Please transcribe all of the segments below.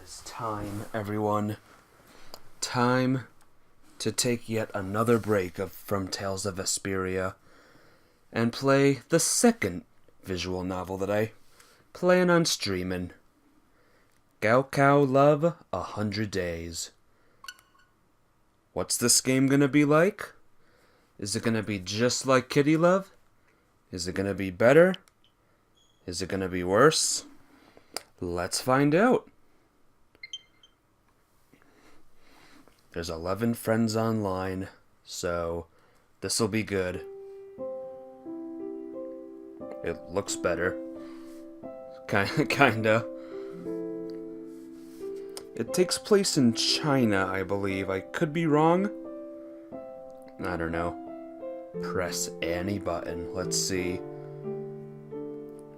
is time, everyone. Time to take yet another break from Tales of Vesperia and play the second visual novel that I plan on streaming. Gaokao Love 100 Days. What's this game gonna be like? Is it gonna be just like Kitty Love? Is it gonna be better? Is it gonna be worse? Let's find out. There's 11 friends online, so this'll be good. It looks better. Kinda. It takes place in China, I believe. I could be wrong. I don't know. Press any button. Let's see.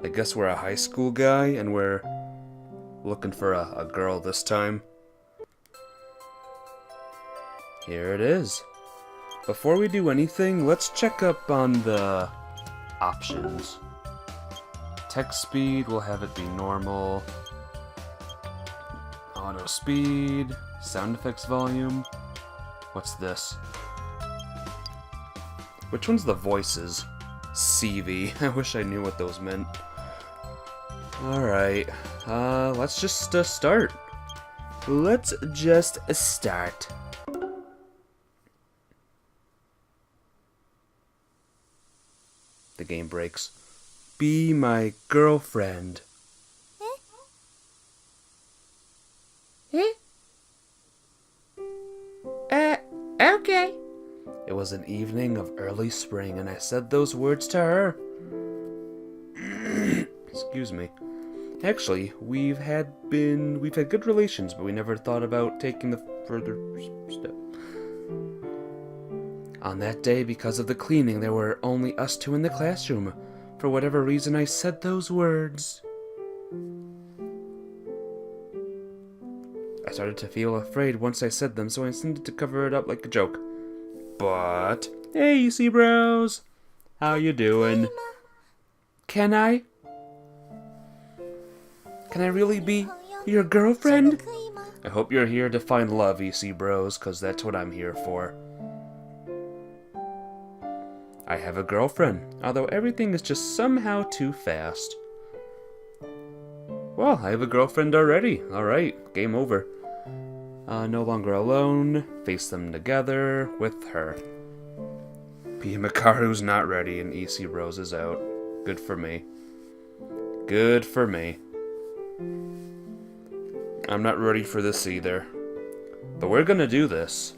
I guess we're a high school guy, and we're looking for a girl this time. Here it is. Before we do anything, let's check up on the options. Text speed, we'll have it be normal. Auto speed, sound effects volume. What's this? Which one's the voices? CV. I wish I knew what those meant. Alright, let's just start. Let's just start. The game breaks. Be my girlfriend. Okay. It was an evening of early spring, and I said those words to her. Excuse me. Actually, we've had good relations, but we never thought about taking the further step. On that day, because of the cleaning, there were only us two in the classroom. For whatever reason, I said those words. I started to feel afraid once I said them, so I intended to cover it up like a joke. But, hey, C-Bros! How you doing? Can I really be your girlfriend? I hope you're here to find love, EC Bros, because that's what I'm here for. I have a girlfriend, although everything is just somehow too fast. Well, I have a girlfriend already. Alright, game over. No longer alone. Face them together with her. P. Makaru's not ready and EC Rose is out. Good for me. Good for me. I'm not ready for this either. But we're gonna do this.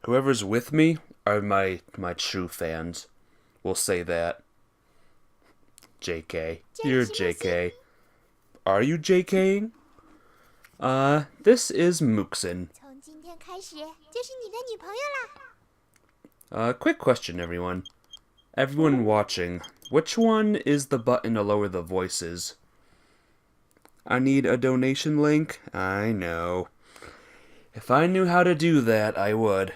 Whoever's with me are my true fans. We'll say that. JK. You're JK. Are you JKing? This is Muxin. Quick question, everyone. Everyone watching, which one is the button to lower the voices? I need a donation link? I know. If I knew how to do that, I would.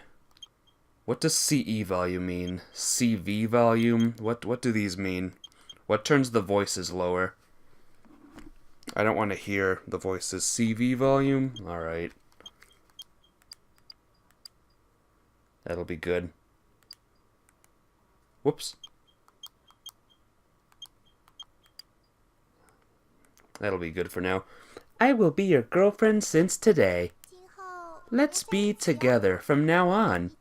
What does CE volume mean? CV volume? What do these mean? What turns the voices lower? I don't want to hear the voices. CV volume? Alright. That'll be good. Whoops. That'll be good for now. I will be your girlfriend since today. Let's be together from now on.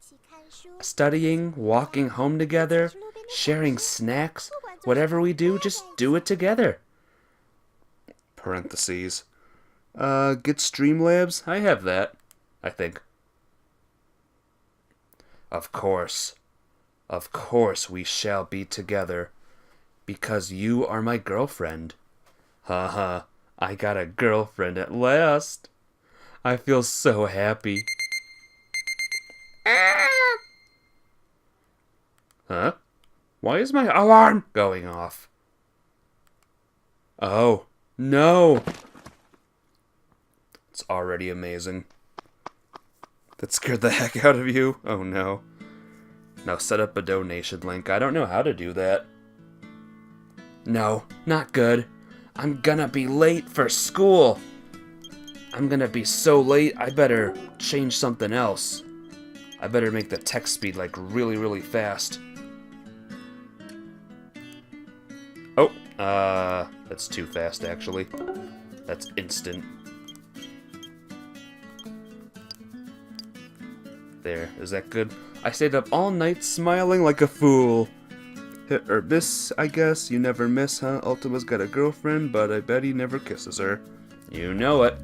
Studying, walking home together, sharing snacks, whatever we do, just do it together. Parentheses. Get Streamlabs? I have that, I think. Of course. Of course we shall be together. Because you are my girlfriend. Haha, I got a girlfriend at last. I feel so happy. Huh? Why is my alarm going off? Oh, no! It's already amazing. That scared the heck out of you? Oh no. Now set up a donation link. I don't know how to do that. No, not good. I'm gonna be late for school. I'm gonna be so late, I better change something else. I better make the text speed like really, really fast. Oh, that's too fast actually. That's instant. There, is that good? I stayed up all night smiling like a fool. Hit or miss, I guess. You never miss, huh? Ultima's got a girlfriend, but I bet he never kisses her. You know it.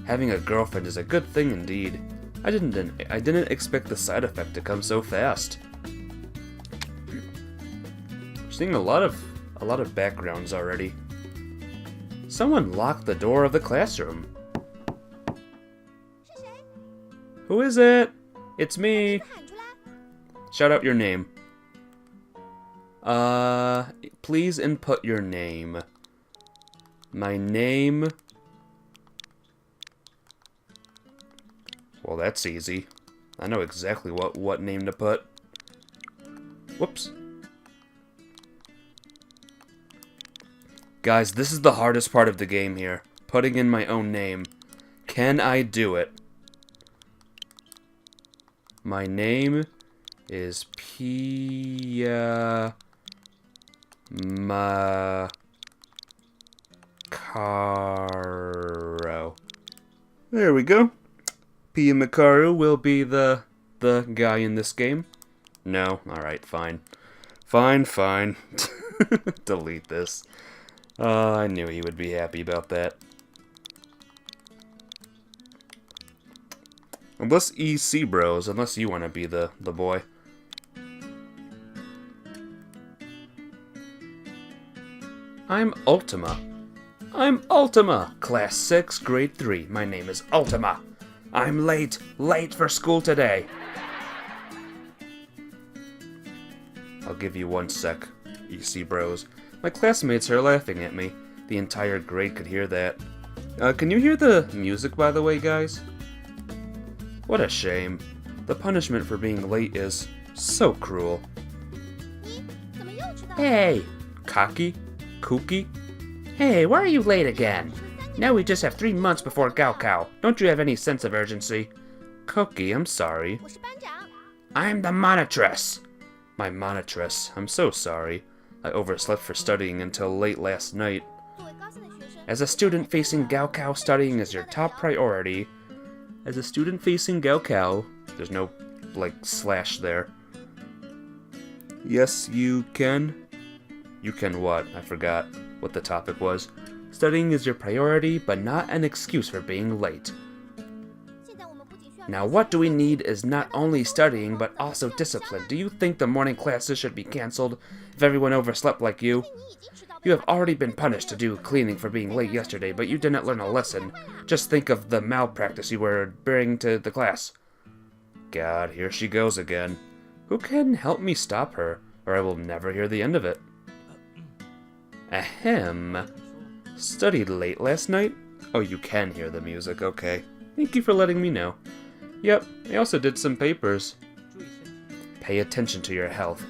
Having a girlfriend is a good thing indeed. I didn't expect the side effect to come so fast. Seeing a lot of backgrounds already. Someone locked the door of the classroom. Who is it? It's me. Shout out your name. Please input your name. My name. Well, that's easy. I know exactly what name to put. Whoops. Guys, this is the hardest part of the game here. Putting in my own name. Can I do it? My name is Pia Macaro. There we go. Pia Makaru will be the guy in this game. No? Alright, fine. Fine. Delete this. I knew he would be happy about that. Unless EC bros, unless you want to be the boy. I'm Ultima. I'm Ultima! Class 6, Grade 3. My name is Ultima. I'm late for school today. I'll give you 1 sec, EC bros. My classmates are laughing at me. The entire grade could hear that. Can you hear the music, by the way, guys? What a shame. The punishment for being late is so cruel. Hey! Cocky? Kooky? Hey, why are you late again? Now we just have 3 months before Gaokao. Don't you have any sense of urgency? Cookie, I'm sorry. I'm the monitress! My monitress, I'm so sorry. I overslept for studying until late last night. As a student facing Gaokao, studying is your top priority. As a student facing Gaokao, there's no, slash there. Yes, you can. You can what? I forgot what the topic was. Studying is your priority, but not an excuse for being late. Now what do we need is not only studying, but also discipline. Do you think the morning classes should be cancelled if everyone overslept like you? You have already been punished to do cleaning for being late yesterday, but you didn't learn a lesson. Just think of the malpractice you were bringing to the class. God, here she goes again. Who can help me stop her, or I will never hear the end of it? Ahem. Studied late last night? Oh, you can hear the music, okay. Thank you for letting me know. Yep, I also did some papers. Pay attention to your health.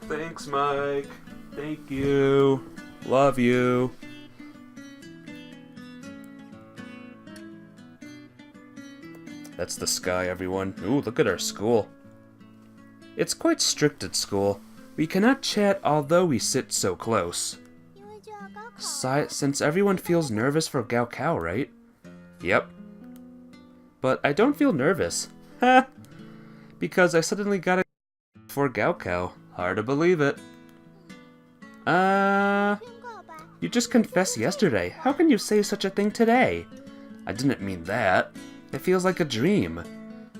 Thanks, Mike. Thank you. Love you. That's the sky, everyone. Ooh, look at our school. It's quite strict at school. We cannot chat although we sit so close. Since everyone feels nervous for Gaokao, right? Yep. But I don't feel nervous. Ha! Because I suddenly got a for Gaokao. Hard to believe it. You just confessed yesterday. How can you say such a thing today? I didn't mean that. It feels like a dream.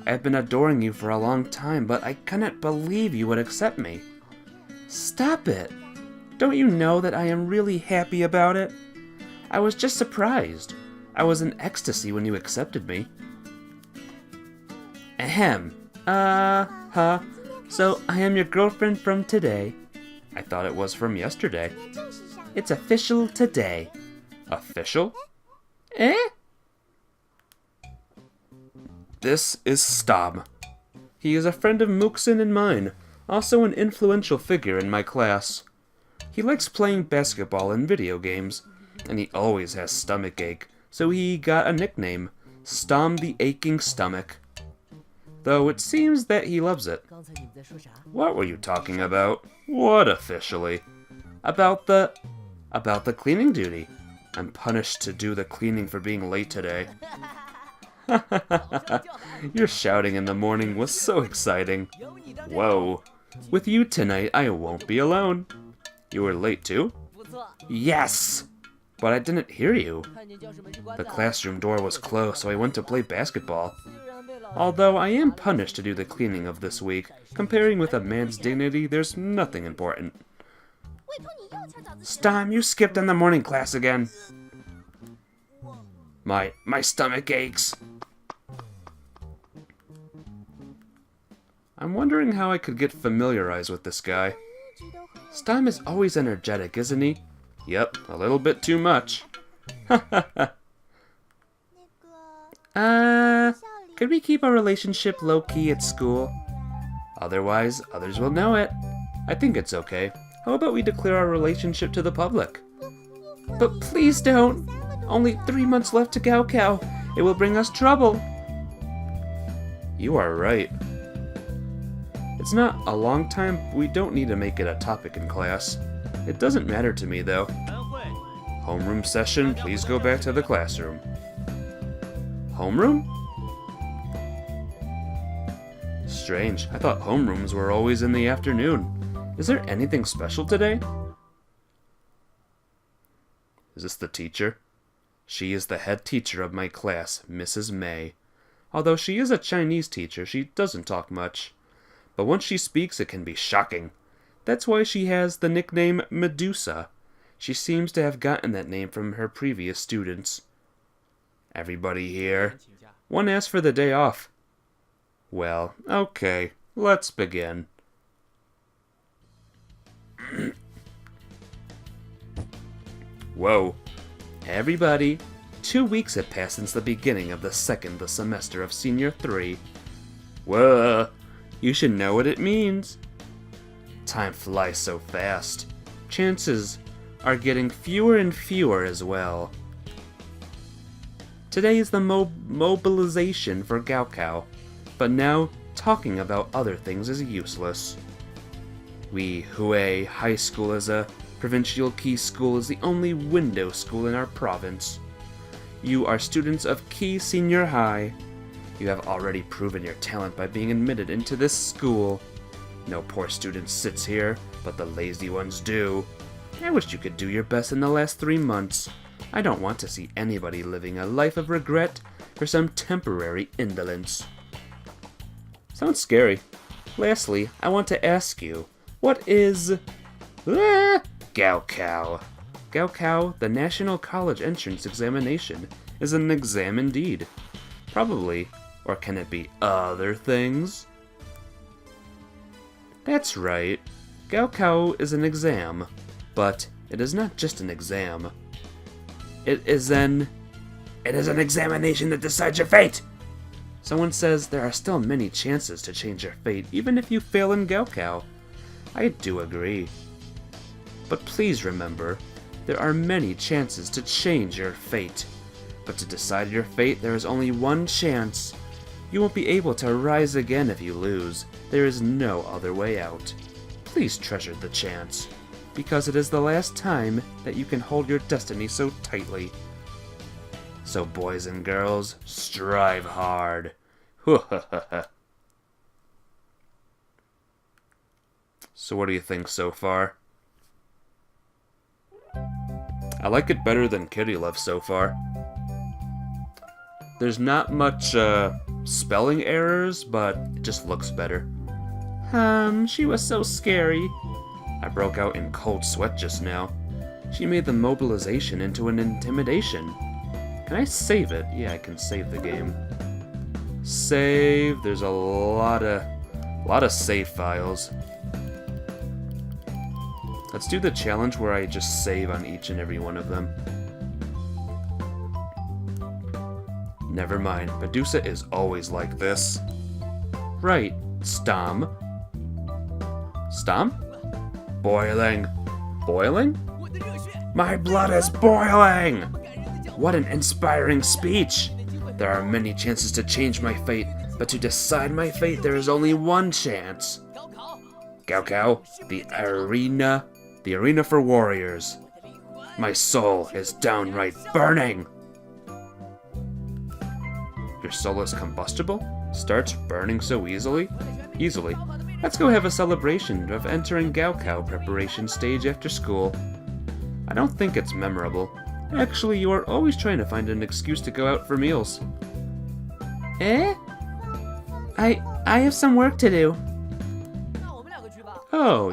I've been adoring you for a long time, but I cannot believe you would accept me. Stop it! Don't you know that I am really happy about it? I was just surprised. I was in ecstasy when you accepted me. Ahem. So I am your girlfriend from today. I thought it was from yesterday. It's official today. Official? Eh? This is Stam. He is a friend of Mooksin and mine, also an influential figure in my class. He likes playing basketball and video games, and he always has stomach ache, so he got a nickname, Stam the Aching Stomach. Though it seems that he loves it. What were you talking about? What officially? About the cleaning duty. I'm punished to do the cleaning for being late today. Your shouting in the morning was so exciting. Whoa. With you tonight, I won't be alone. You were late too? Yes! But I didn't hear you. The classroom door was closed, so I went to play basketball. Although I am punished to do the cleaning of this week, comparing with a man's dignity, there's nothing important. Stam, you skipped in the morning class again. My stomach aches. I'm wondering how I could get familiarized with this guy. Stam is always energetic, isn't he? Yep, a little bit too much. Could we keep our relationship low-key at school? Otherwise, others will know it. I think it's okay. How about we declare our relationship to the public? But please don't! Only 3 months left to Gaokao. It will bring us trouble. You are right. It's not a long time, we don't need to make it a topic in class. It doesn't matter to me, though. Homeroom session, please go back to the classroom. Homeroom? Strange, I thought homerooms were always in the afternoon. Is there anything special today? Is this the teacher? She is the head teacher of my class, Mrs. May. Although she is a Chinese teacher, she doesn't talk much. But once she speaks, it can be shocking. That's why she has the nickname Medusa. She seems to have gotten that name from her previous students. Everybody here? One asked for the day off. Well, okay, let's begin. Whoa. Everybody, 2 weeks have passed since the beginning of the second semester of Senior 3. Whoa, you should know what it means. Time flies so fast. Chances are getting fewer and fewer as well. Today is the mobilization for Gaokao, but now talking about other things is useless. Hue High School as a provincial key school is the only window school in our province. You are students of Key Senior High. You have already proven your talent by being admitted into this school. No poor student sits here, but the lazy ones do. I wish you could do your best in the last 3 months. I don't want to see anybody living a life of regret for some temporary indolence. Sounds scary. Lastly, I want to ask you, what is Gaokao? Gaokao, the National College Entrance Examination, is an exam indeed. Probably, or can it be other things? That's right. Gaokao is an exam, but it is not just an exam. It is an examination that decides your fate! Someone says there are still many chances to change your fate, even if you fail in Gaokao. I do agree. But please remember, there are many chances to change your fate. But to decide your fate, there is only one chance. You won't be able to rise again if you lose. There is no other way out. please treasure the chance, because it is the last time that you can hold your destiny so tightly. So boys and girls, strive hard. So what do you think so far? I like it better than Kitty Love so far. There's not much spelling errors, but it just looks better. She was so scary. I broke out in cold sweat just now. She made the mobilization into an intimidation. Can I save it? Yeah, I can save the game. Save. There's a lot of save files. Let's do the challenge where I just save on each and every one of them. Never mind, Medusa is always like this. Right, Stom. Stom? Boiling. Boiling? My blood is boiling! What an inspiring speech! There are many chances to change my fate, but to decide my fate there is only one chance. Gaokao, the arena for warriors. My soul is downright burning! Your soul is combustible? Starts burning so easily? Easily. Let's go have a celebration of entering Gaokao preparation stage after school. I don't think it's memorable. Actually, you are always trying to find an excuse to go out for meals. Eh? I have some work to do. Oh,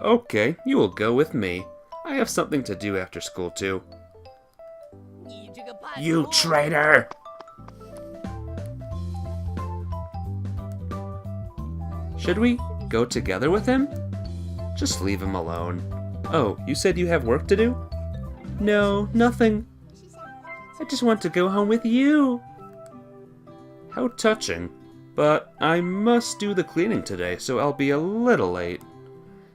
okay, you will go with me. I have something to do after school too. You traitor! Should we go together with him? Just leave him alone. Oh, you said you have work to do? No, nothing. I just want to go home with you. How touching. But I must do the cleaning today, so I'll be a little late.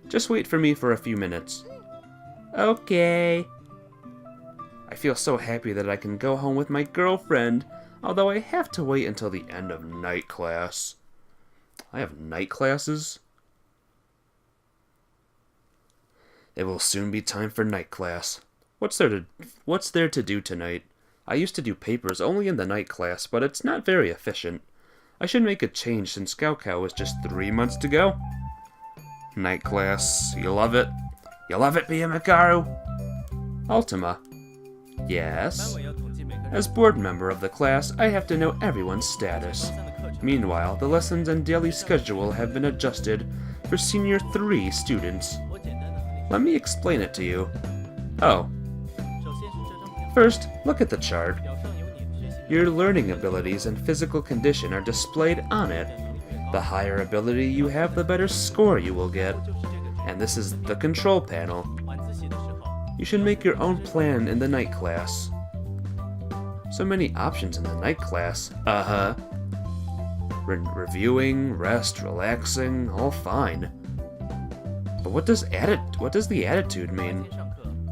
Just wait for me for a few minutes. Okay. I feel so happy that I can go home with my girlfriend, although I have to wait until the end of night class. I have night classes? It will soon be time for night class. What's there to do tonight? I used to do papers only in the night class, but it's not very efficient. I should make a change since Gaokao is just 3 months to go. Night class, you love it? You love it, Miyamikaru? Ultima. Yes? As board member of the class, I have to know everyone's status. Meanwhile, the lessons and daily schedule have been adjusted for Senior 3 students. Let me explain it to you. Oh. First, look at the chart. Your learning abilities and physical condition are displayed on it. The higher ability you have, the better score you will get. And this is the control panel. You should make your own plan in the night class. So many options in the night class. Reviewing, rest, relaxing, all fine. But what does the attitude mean?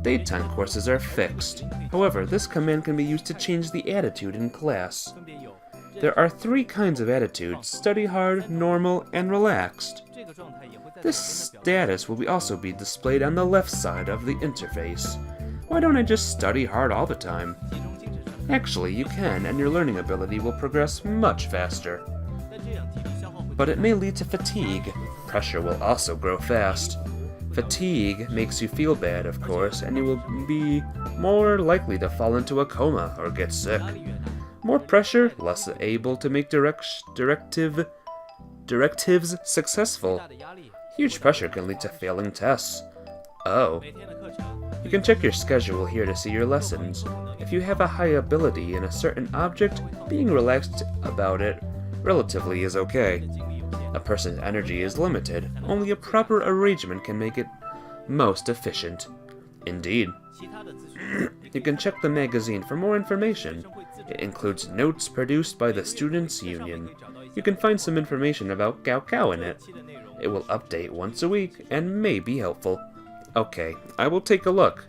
Daytime courses are fixed. However, this command can be used to change the attitude in class. There are 3 kinds of attitudes: study hard, normal, and relaxed. This status will also be displayed on the left side of the interface. Why don't I just study hard all the time? Actually, you can, and your learning ability will progress much faster. But it may lead to fatigue. Pressure will also grow fast. Fatigue makes you feel bad, of course, and you will be more likely to fall into a coma or get sick. More pressure, less able to make directives successful. Huge pressure can lead to failing tests. Oh. You can check your schedule here to see your lessons. If you have a high ability in a certain object, being relaxed about it relatively is okay. A person's energy is limited. Only a proper arrangement can make it most efficient. Indeed. You can check the magazine for more information. It includes notes produced by the Students' Union. You can find some information about Gaokao in it. It will update once a week and may be helpful. Okay, I will take a look.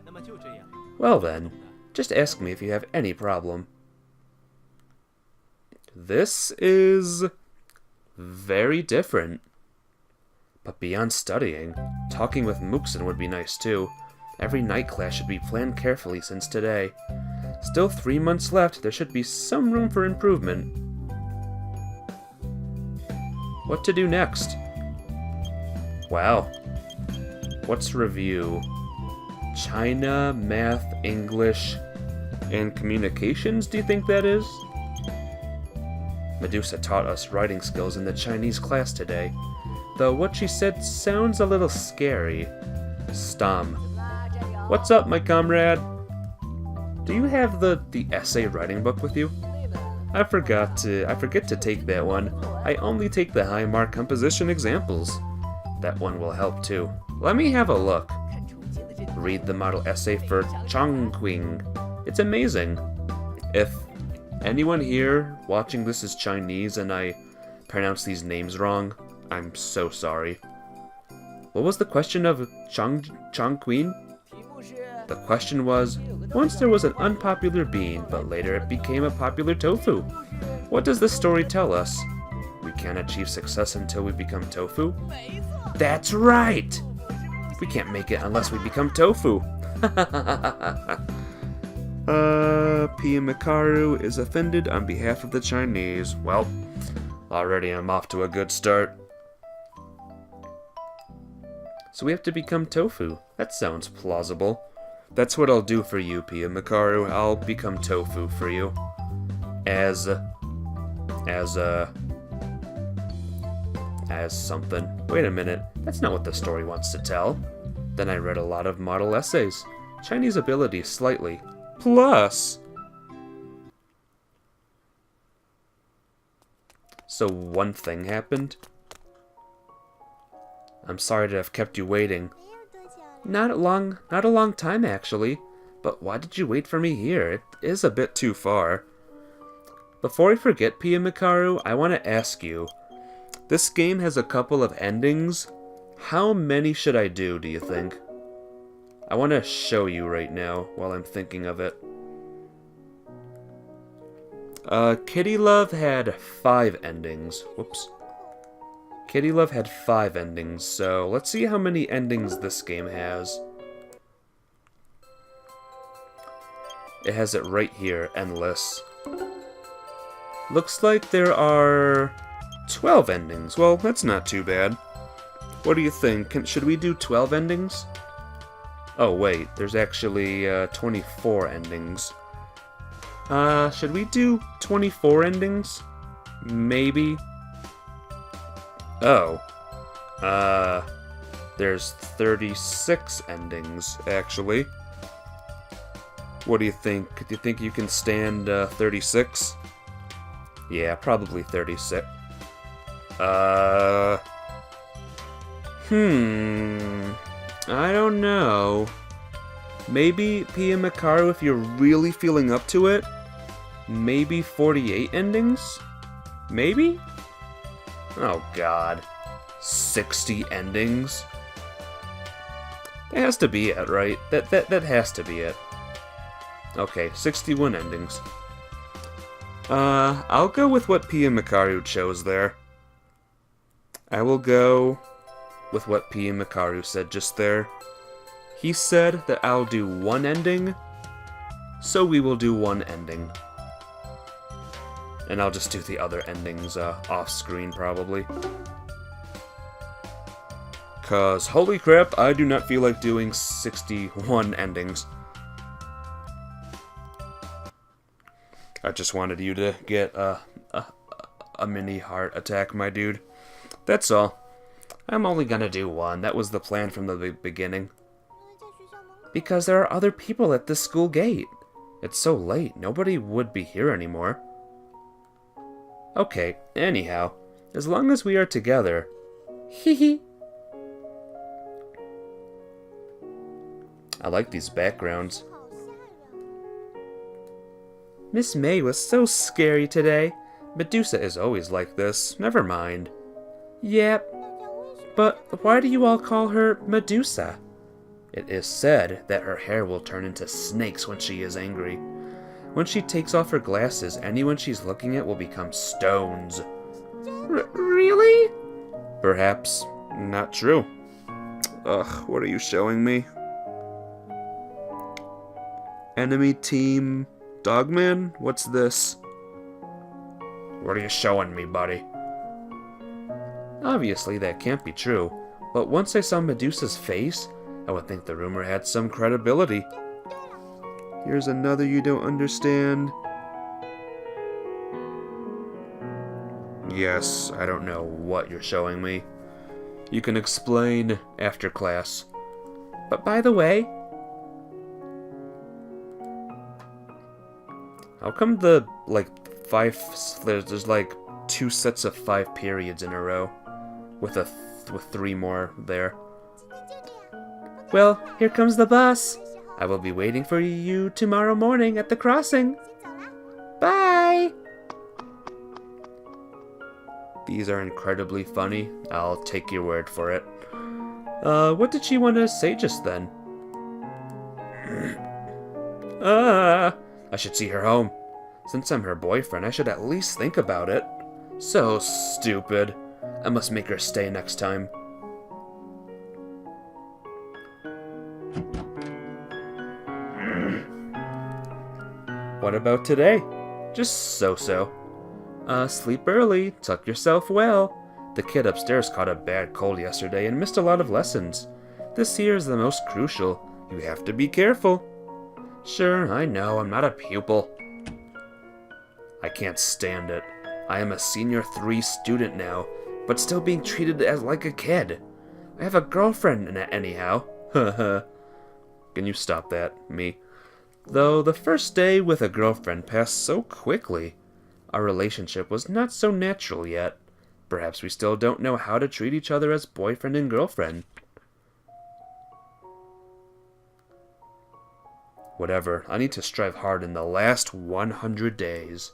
Well then, just ask me if you have any problem. This is very different. But beyond studying, talking with Mookson would be nice too. Every night class should be planned carefully since today. Still 3 months left, there should be some room for improvement. What to do next? Wow. What's review? China, math, English, and communications, do you think that is? Medusa taught us writing skills in the Chinese class today, though what she said sounds a little scary. Stom. What's up, my comrade? Do you have the essay writing book with you? I forget to take that one. I only take the high mark composition examples. That one will help too. Let me have a look. Read the model essay for Chongqing. It's amazing. If anyone here watching this is Chinese and I pronounce these names wrong, I'm so sorry. What was the question of Chongqing? The question was, once there was an unpopular bean, but later it became a popular tofu. What does this story tell us? We can't achieve success until we become tofu? That's right! We can't make it unless we become tofu. Pia Mikaru is offended on behalf of the Chinese. Well, already I'm off to a good start. So we have to become tofu. That sounds plausible. That's what I'll do for you, Pia Mikaru. I'll become tofu for you. As something. Wait a minute, that's not what the story wants to tell. Then I read a lot of model essays. Chinese ability slightly. Plus. So one thing happened? I'm sorry to have kept you waiting. Not a long time actually. But why did you wait for me here? It is a bit too far. Before I forget, Pia Mikaru, I want to ask you. This game has a couple of endings. How many should I do you think? I want to show you right now while I'm thinking of it. Kitty Love had 5 endings. Whoops. Kitty Love had 5 endings, so let's see how many endings this game has. It has it right here, endless. Looks like there are 12 endings. Well, that's not too bad. What do you think? Should we do 12 endings? Oh wait, there's actually 24 endings. Should we do 24 endings? Maybe. Oh. There's 36 endings, actually. What do you think? Do you think you can stand 36? Yeah, probably 36. I don't know. Maybe, Pia Mikaru, if you're really feeling up to it, maybe 48 endings? Maybe? Oh god. 60 endings? That has to be it, right? That has to be it. Okay, 61 endings. I'll go with what Pia Mikaru chose there. I will go with what Pia Mikaru said just there. He said that I'll do 1 ending, so we will do 1 ending. And I'll just do the other endings off-screen, probably. 'Cause, holy crap, I do not feel like doing 61 endings. I just wanted you to get a mini heart attack, my dude. That's all. I'm only gonna do 1. That was the plan from the beginning. Because there are other people at this school gate. It's so late, nobody would be here anymore. Okay, anyhow, as long as we are together. Hee. I like these backgrounds. Miss May was so scary today. Medusa is always like this, never mind. Yep, but why do you all call her Medusa? It is said that her hair will turn into snakes when she is angry. When she takes off her glasses, anyone she's looking at will become stones. Really? Perhaps. Not true. Ugh, what are you showing me? Enemy team Dogman? What's this? What are you showing me, buddy? Obviously, that can't be true, but once I saw Medusa's face, I would think the rumor had some credibility. Here's another you don't understand. Yes, I don't know what you're showing me. You can explain after class. But by the way, how come there's like 2 sets of 5 periods in a row with 3 more there? Well, here comes the bus. I will be waiting for you tomorrow morning at the crossing. Bye! These are incredibly funny. I'll take your word for it. What did she want to say just then? I should see her home. Since I'm her boyfriend, I should at least think about it. So stupid. I must make her stay next time. What about today? Just so-so. Sleep early, tuck yourself well. The kid upstairs caught a bad cold yesterday and missed a lot of lessons. This year is the most crucial. You have to be careful. Sure, I know, I'm not a pupil. I can't stand it. I am a senior 3 student now, but still being treated as like a kid. I have a girlfriend anyhow. Haha. Can you stop that, me? Though the first day with a girlfriend passed so quickly. Our relationship was not so natural yet. Perhaps we still don't know how to treat each other as boyfriend and girlfriend. Whatever, I need to strive hard in the last 100 days.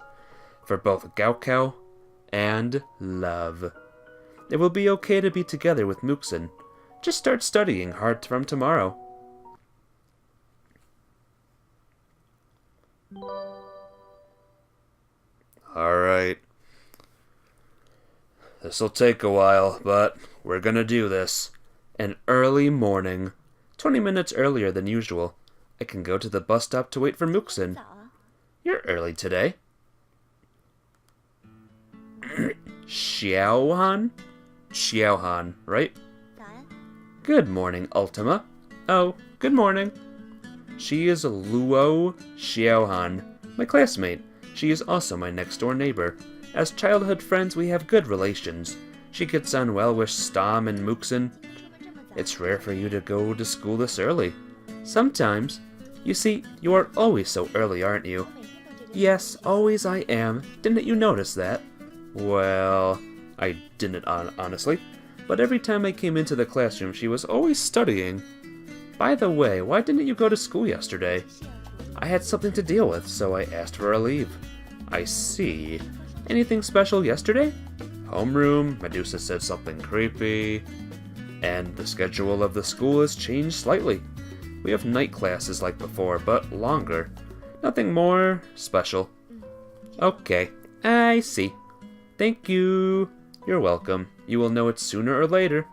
For both Gaokao and love. It will be okay to be together with Muxin. Just start studying hard from tomorrow. Alright. This'll take a while, but we're gonna do this. An early morning. 20 minutes earlier than usual. I can go to the bus stop to wait for Muxin. You're early today. Xiaohan? Xiaohan, right? Good morning, Ultima. Oh, good morning. She is Luo Xiaohan, my classmate. She is also my next-door neighbor. As childhood friends, we have good relations. She gets on well with Stom and Muxin. It's rare for you to go to school this early. Sometimes. You see, you are always so early, aren't you? Yes, always I am. Didn't you notice that? Well, I didn't honestly. But every time I came into the classroom, she was always studying. By the way, why didn't you go to school yesterday? I had something to deal with, so I asked for a leave. I see. Anything special yesterday? Homeroom, Medusa said something creepy. And the schedule of the school has changed slightly. We have night classes like before, but longer. Nothing more special. Okay, I see. Thank you. You're welcome. You will know it sooner or later.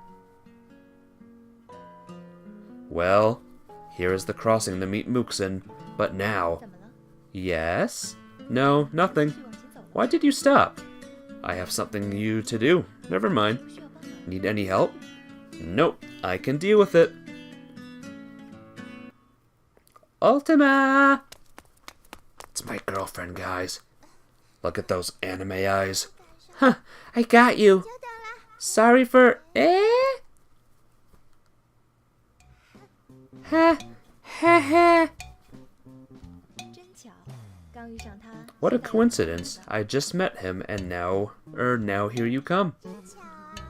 Well, here is the crossing to meet Muxin. But now... Yes? No, nothing. Why did you stop? I have something you to do. Never mind. Need any help? Nope, I can deal with it. Ultima! It's my girlfriend, guys. Look at those anime eyes. Huh, I got you. Sorry for... Ha, ha, ha. What a coincidence. I just met him and now here you come.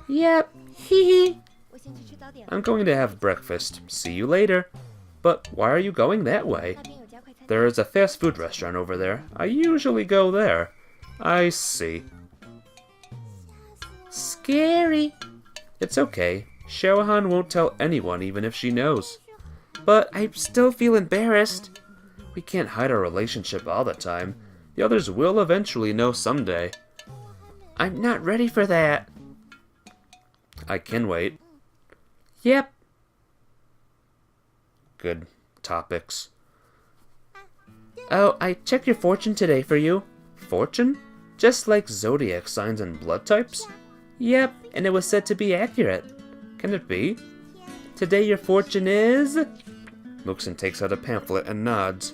Yep, hee hee. I'm going to have breakfast. See you later. But why are you going that way? There is a fast food restaurant over there. I usually go there. I see. Scary. It's okay. Xiaohan won't tell anyone even if she knows. But I still feel embarrassed. We can't hide our relationship all the time. The others will eventually know someday. I'm not ready for that. I can wait. Yep. Good topics. Oh, I checked your fortune today for you. Fortune? Just like zodiac signs and blood types? Yep, and it was said to be accurate. Can it be? Today your fortune is... Mookson takes out a pamphlet and nods.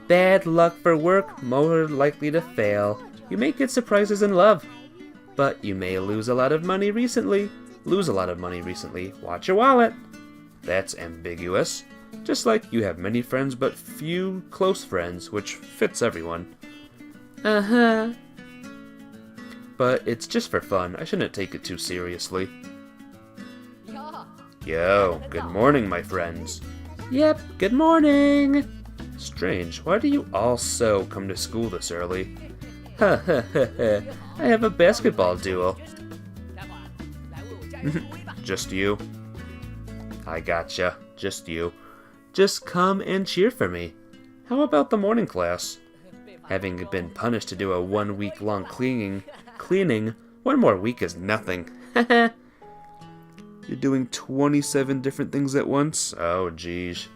Bad luck for work, more likely to fail. You may get surprises in love. But you may lose a lot of money recently. Watch your wallet. That's ambiguous. Just like you have many friends but few close friends, which fits everyone. Uh-huh. But it's just for fun. I shouldn't take it too seriously. Yo, good morning, my friends. Yep, good morning. Strange, why do you all so come to school this early? Ha ha ha ha, I have a basketball duel. Just you? I gotcha, just you. Just come and cheer for me. How about the morning class? Having been punished to do a 1 week long cleaning, 1 more week is nothing. You're doing 27 different things at once? Oh, geez.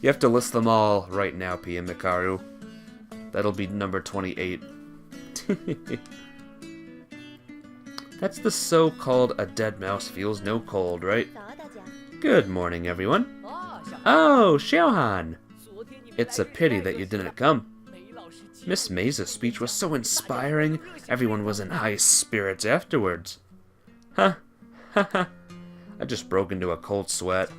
You have to list them all right now, PM Mikaru. That'll be number 28. That's the so-called a dead mouse feels no cold, right? Good morning, everyone. Oh, Xiaohan! It's a pity that you didn't come. Miss Mei's speech was so inspiring, everyone was in high spirits afterwards. Huh, haha. I just broke into a cold sweat.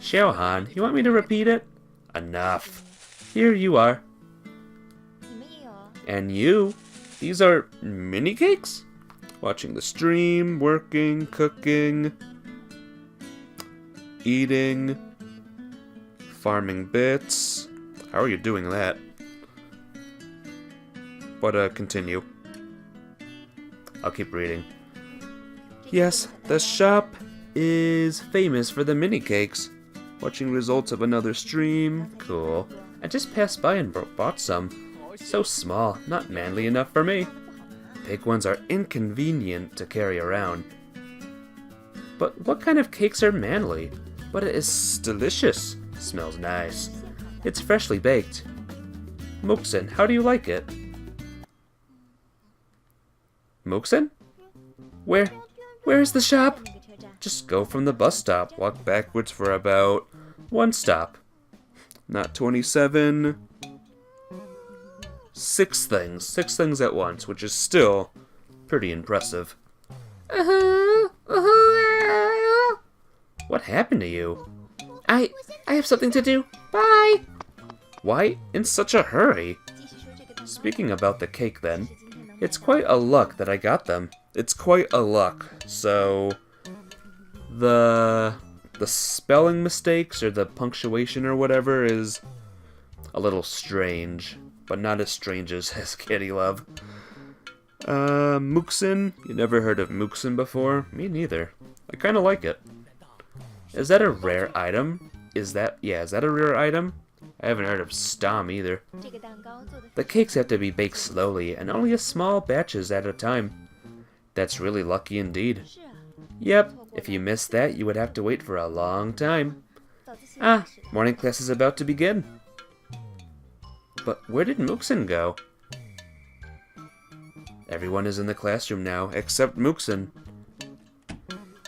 Xiaohan, you want me to repeat it? Enough. Here you are. And you? These are mini cakes? Watching the stream, working, cooking, eating, farming bits. How are you doing that? But continue. I'll keep reading. Yes, the shop is famous for the mini cakes. Watching results of another stream. Cool. I just passed by and bought some. So small, not manly enough for me. Big ones are inconvenient to carry around. But what kind of cakes are manly? But it is delicious. Smells nice. It's freshly baked. Mookson, how do you like it? Mookson? Where is the shop? Just go from the bus stop, walk backwards for about 1 stop. Not 27. 6 things. 6 things at once, which is still pretty impressive. What happened to you? I have something to do. Bye! Why in such a hurry? Speaking about the cake then, it's quite a luck that I got them. It's quite a luck, so... The spelling mistakes or the punctuation or whatever is a little strange, but not as strange as Kitty Love. Mookson? You never heard of Mookson before? Me neither. I kind of like it. Is that a rare item? Is that a rare item? I haven't heard of Stom either. The cakes have to be baked slowly and only a small batches at a time. That's really lucky indeed. Yep, if you missed that, you would have to wait for a long time. Ah, morning class is about to begin. But where did Mookson go? Everyone is in the classroom now, except Mookson.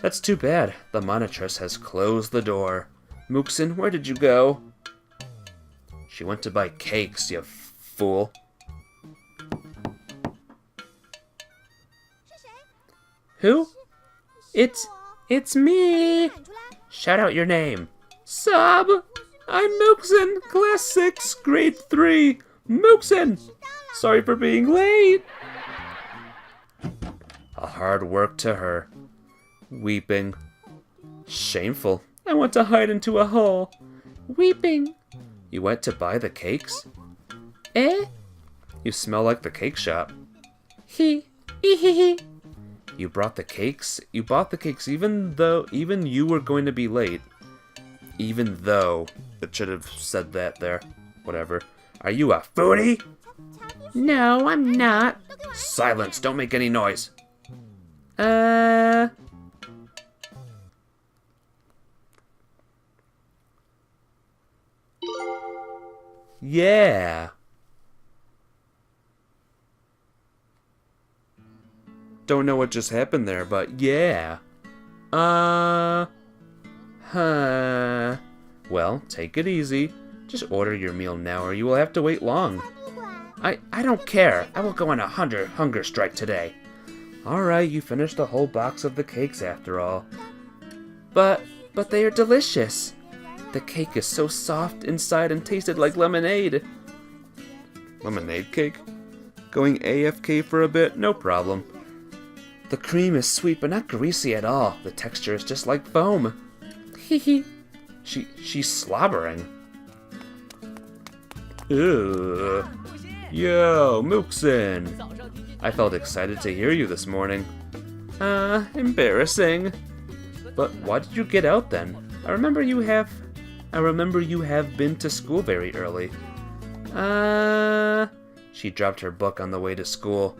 That's too bad. The monitress has closed the door. Mookson, where did you go? She went to buy cakes, you fool. Who? It's me! Shout out your name. Sob! I'm Mookson, Class 6, Grade 3. Mookson! Sorry for being late. A hard work to her. Weeping. Shameful. I want to hide into a hole. Weeping. You went to buy the cakes? Eh? You smell like the cake shop. He. You brought the cakes? You bought the cakes even you were going to be late. Even though. It should have said that there. Whatever. Are you a foodie? No, I'm not. Silence, don't make any noise. Yeah. Don't know what just happened there, but yeah. Huh. Well, take it easy. Just order your meal now or you will have to wait long. I don't care. I will go on a hunger strike today. Alright, you finished the whole box of the cakes after all. But they are delicious. The cake is so soft inside and tasted like lemonade. Lemonade cake? Going AFK for a bit? No problem. The cream is sweet but not greasy at all. The texture is just like foam. Hee. She's slobbering. Ugh. Yo, Mooksin. I felt excited to hear you this morning. Embarrassing. But why did you get out then? I remember you have been to school very early. She dropped her book on the way to school.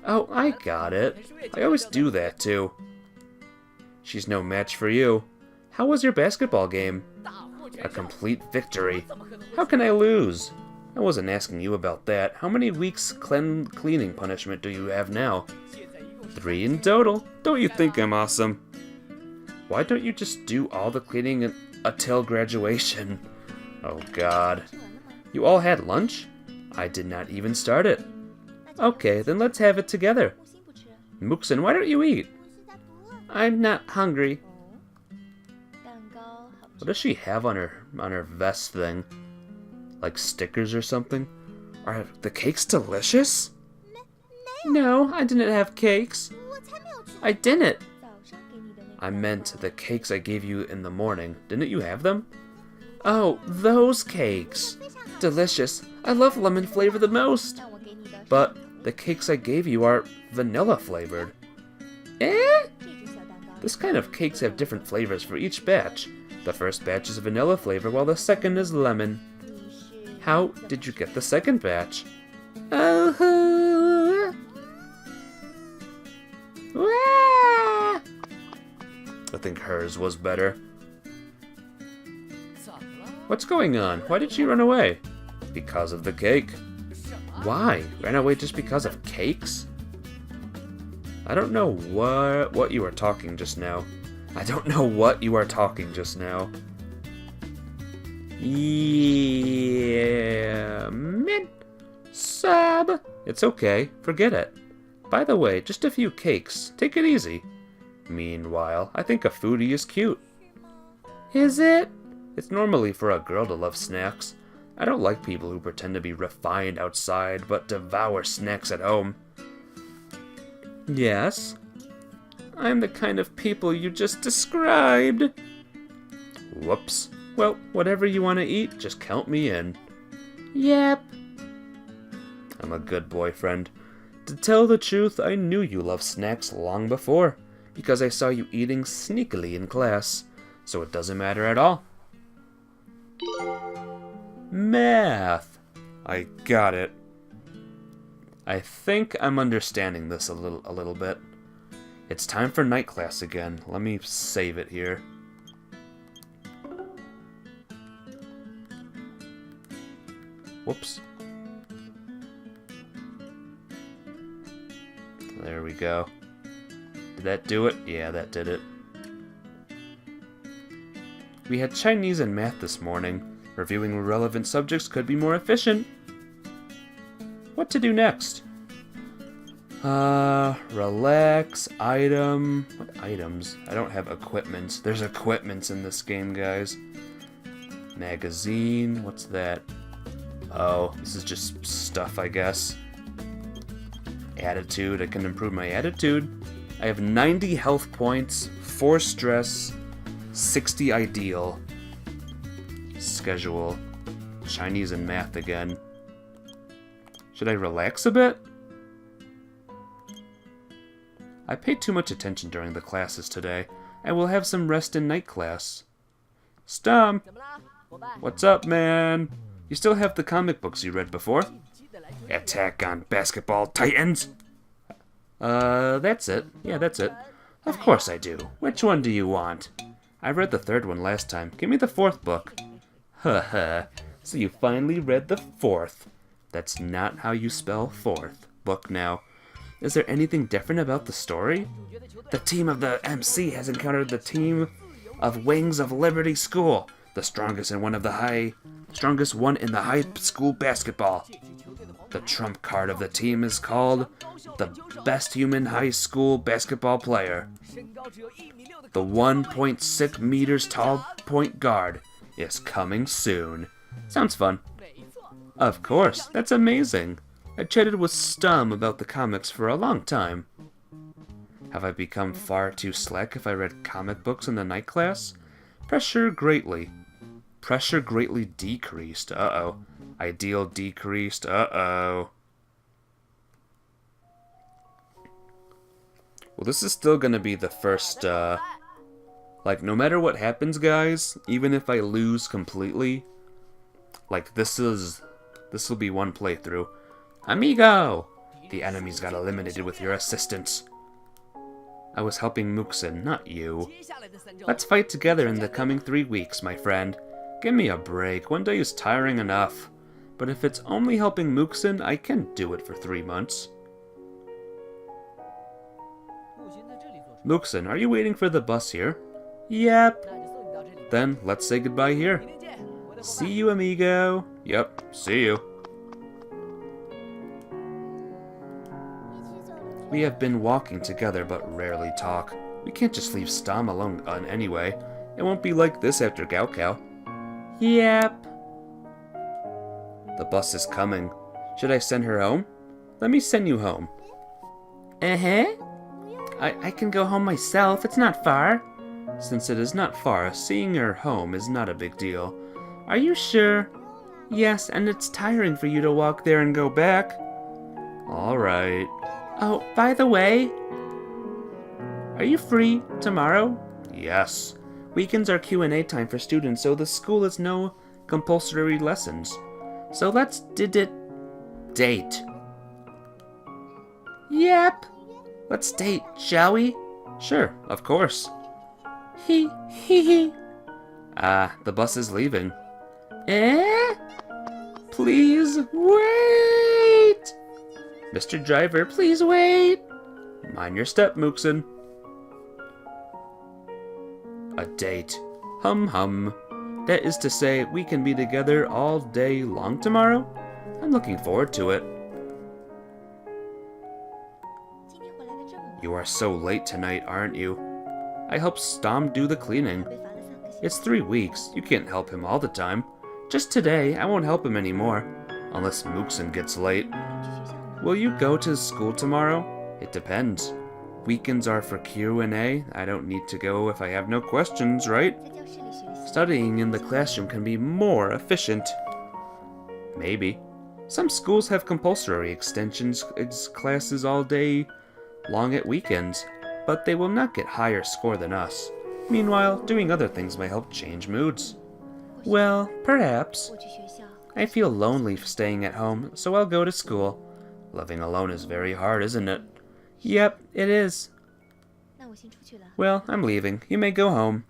Oh, I got it. I always do that too. She's no match for you. How was your basketball game? A complete victory. How can I lose? I wasn't asking you about that. How many weeks cleaning punishment do you have now? 3 in total. Don't you think I'm awesome? Why don't you just do all the cleaning until graduation? Oh god. You all had lunch? I did not even start it. Okay, then let's have it together. Mooksin, why don't you eat? I'm not hungry. What does she have on her vest thing? Like stickers or something? Are the cakes delicious? No, I didn't have cakes. I didn't. I meant the cakes I gave you in the morning. Didn't you have them? Oh, those cakes. Delicious. I love lemon flavor the most. But the cakes I gave you are vanilla flavored. Eh? This kind of cakes have different flavors for each batch. The first batch is vanilla flavor while the second is lemon. How did you get the second batch? Oh, I think hers was better. What's going on? Why did she run away? Because of the cake. Why? Ran away just because of cakes? I don't know what you were talking just now. Yeah, man. Sub. It's okay. Forget it. By the way, just a few cakes. Take it easy. Meanwhile, I think a foodie is cute. Is it? It's normally for a girl to love snacks. I don't like people who pretend to be refined outside but devour snacks at home. Yes? I'm the kind of people you just described. Whoops. Well, whatever you want to eat, just count me in. Yep. I'm a good boyfriend. To tell the truth, I knew you loved snacks long before, because I saw you eating sneakily in class, so it doesn't matter at all. Math. I got it. I think I'm understanding this a little bit. It's time for night class again. Let me save it here. Whoops. There we go. Did that do it? Yeah, that did it. We had Chinese and math this morning. Reviewing relevant subjects could be more efficient. What to do next? Relax, item... What items? I don't have equipment. There's equipments in this game, guys. Magazine, what's that? Oh, this is just stuff, I guess. Attitude, I can improve my attitude. I have 90 health points, 4 stress, 60 ideal. Schedule. Chinese and math again. Should I relax a bit? I paid too much attention during the classes today. I will have some rest in night class. Stump! What's up, man? You still have the comic books you read before? Attack on Basketball Titans? That's it. Yeah, that's it. Of course I do. Which one do you want? I read the third one last time. Give me the fourth book. Haha. So you finally read the fourth. That's not how you spell fourth. Book now. Is there anything different about the story? The team of the MC has encountered the team of Wings of Liberty School, the strongest one in the high school basketball. The trump card of the team is called the best human high school basketball player. The 1.6 meters tall point guard is coming soon. Sounds fun. Of course, that's amazing. I chatted with Stum about the comics for a long time. Have I become far too slack if I read comic books in the night class? Pressure greatly decreased. Uh-oh. Ideal decreased. Uh-oh. Well, this is still gonna be the first, like, no matter what happens, guys, even if I lose completely, like, this will be one playthrough. Amigo! The enemies got eliminated with your assistance. I was helping Muxin, not you. Let's fight together in the coming 3 weeks, my friend. Give me a break. One day is tiring enough. But if it's only helping Muxin, I can do it for 3 months. Muxin, are you waiting for the bus here? Yep. Then let's say goodbye here. See you, amigo. Yep, see you. We have been walking together but rarely talk. We can't just leave Stam alone anyway. It won't be like this after Gaokao. Yep. The bus is coming. Should I send her home? Let me send you home. Uh-huh. I can go home myself. It's not far. Since it is not far, seeing her home is not a big deal. Are you sure? Yes, and it's tiring for you to walk there and go back. All right. Oh, by the way, are you free tomorrow? Yes. Weekends are Q&A time for students, so the school has no compulsory lessons. So let's date. Yep. Let's date, shall we? Sure, of course. He. The bus is leaving. Eh? Please wait! Mr. Driver, please wait! Mind your step, Muxin. A date. Hum. That is to say, we can be together all day long tomorrow? I'm looking forward to it. You are so late tonight, aren't you? I helped Stom do the cleaning. It's 3 weeks. You can't help him all the time. Just today, I won't help him anymore. Unless Muxin gets late. Will you go to school tomorrow? It depends. Weekends are for Q&A. I don't need to go if I have no questions, right? Studying in the classroom can be more efficient. Maybe. Some schools have compulsory extensions classes all day long at weekends, but they will not get higher score than us. Meanwhile, doing other things may help change moods. Well, perhaps. I feel lonely staying at home, so I'll go to school. Living alone is very hard, isn't it? Yep, it is. Well, I'm leaving. You may go home.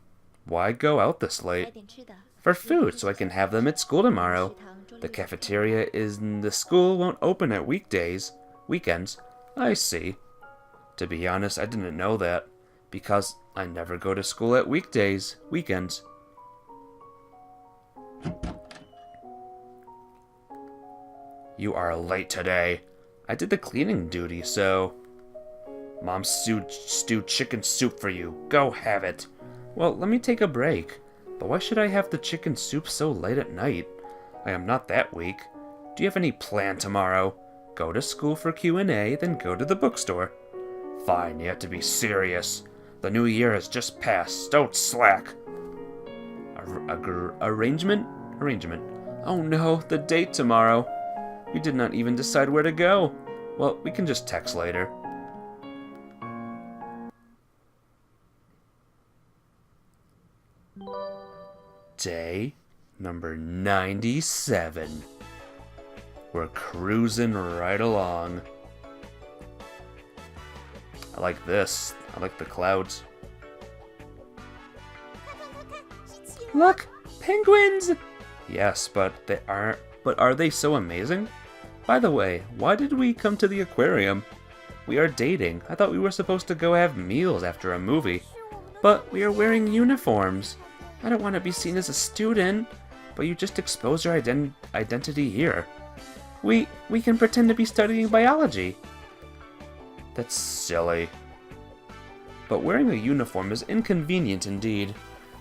Why go out this late? For food, so I can have them at school tomorrow. The cafeteria in the school won't open at weekends. I see. To be honest, I didn't know that, because I never go to school at weekends. You are late today. I did the cleaning duty, so... Mom stewed chicken soup for you. Go have it. Well, let me take a break. But why should I have the chicken soup so late at night? I am not that weak. Do you have any plan tomorrow? Go to school for Q&A, then go to the bookstore. Fine, you have to be serious. The new year has just passed. Don't slack. Arrangement? Oh no, the date tomorrow. We did not even decide where to go. Well, we can just text later. Day number 97. We're cruising right along. I like this. I like the clouds. Look! Penguins! Yes, but they aren't. But are they so amazing? By the way, why did we come to the aquarium? We are dating. I thought we were supposed to go have meals after a movie. But we are wearing uniforms. I don't want to be seen as a student, but you just expose our identity here. We can pretend to be studying biology. That's silly. But wearing a uniform is inconvenient indeed.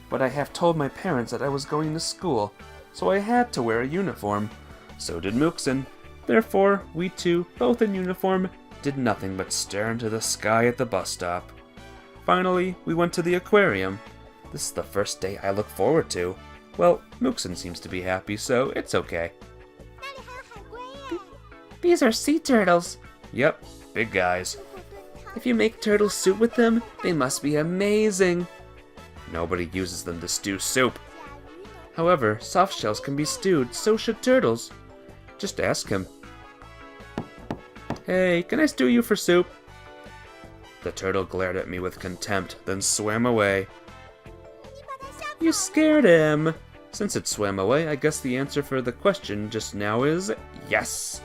But I have told my parents that I was going to school, so I had to wear a uniform. So did Mookson. Therefore, we two, both in uniform, did nothing but stare into the sky at the bus stop. Finally, we went to the aquarium. This is the first day I look forward to. Well, Mookson seems to be happy, so it's okay. These are sea turtles. Yep, big guys. If you make turtle soup with them, they must be amazing. Nobody uses them to stew soup. However, soft shells can be stewed, so should turtles. Just ask him. Hey, can I stew you for soup? The turtle glared at me with contempt, then swam away. You scared him. Since it swam away, I guess the answer for the question just now is yes.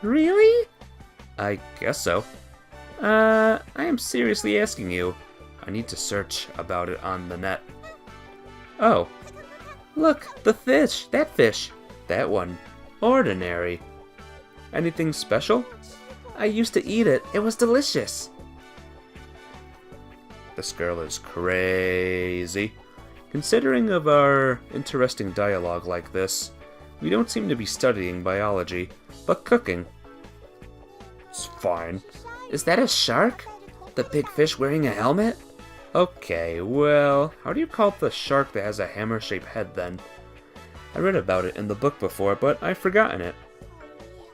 Really? I guess so. I am seriously asking you. I need to search about it on the net. Oh, Look, the fish, that one. Ordinary. Anything special? I used to eat it. It was delicious. This girl is crazy. Considering of our interesting dialogue like this, we don't seem to be studying biology, but cooking. It's fine. Is that a shark? The big fish wearing a helmet? Okay, well, how do you call the shark that has a hammer-shaped head then? I read about it in the book before, but I've forgotten it.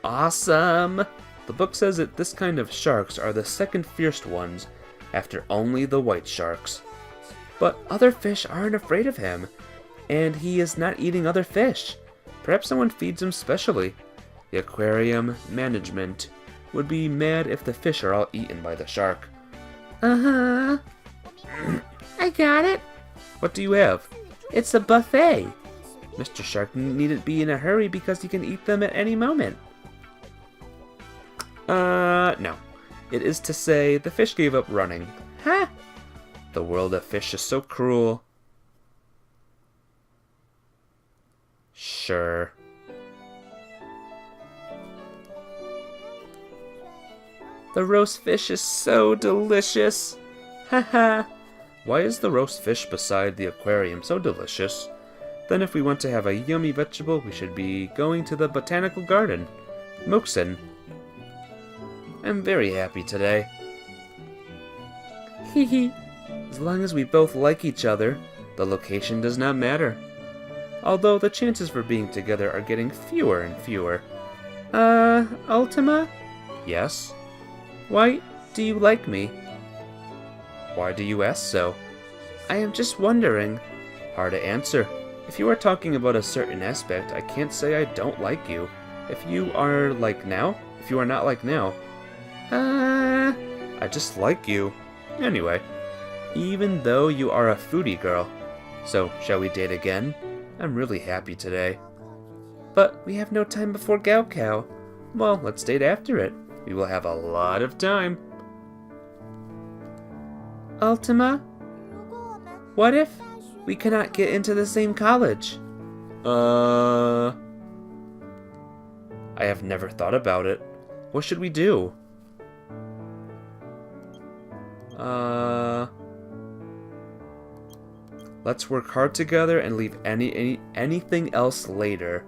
Awesome! The book says that this kind of sharks are the second fierce ones, after only the white sharks. But other fish aren't afraid of him, and he is not eating other fish. Perhaps someone feeds him specially. The aquarium management would be mad if the fish are all eaten by the shark. Uh-huh. I got it. What do you have? It's a buffet. Mr. Shark needn't be in a hurry because he can eat them at any moment. No. It is to say, the fish gave up running. Huh? The world of fish is so cruel. Sure. The roast fish is so delicious. Haha. Why is the roast fish beside the aquarium so delicious? Then if we want to have a yummy vegetable, we should be going to the botanical garden. Mookson. I'm very happy today. Hee. As long as we both like each other, the location does not matter. Although the chances for being together are getting fewer and fewer. Ultima? Yes? Why do you like me? Why do you ask so? I am just wondering. Hard to answer. If you are talking about a certain aspect, I can't say I don't like you. If you are like now, if you are not like now, I just like you. Anyway, even though you are a foodie girl. So, shall we date again? I'm really happy today. But we have no time before Gaokao. Well, let's date after it. We will have a lot of time. Ultima? What if we cannot get into the same college? I have never thought about it. What should we do? Let's work hard together and leave anything else later.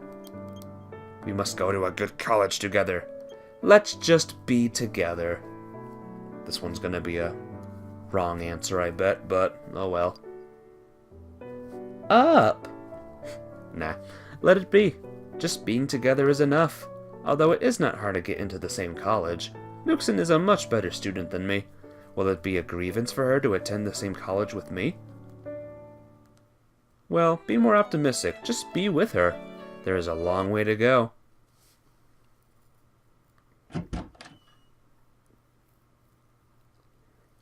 We must go to a good college together. Let's just be together. This one's gonna be a wrong answer, I bet, but oh well. Up! Nah, let it be. Just being together is enough. Although it is not hard to get into the same college. Mookson is a much better student than me. Will it be a grievance for her to attend the same college with me? Well, be more optimistic. Just be with her. There is a long way to go.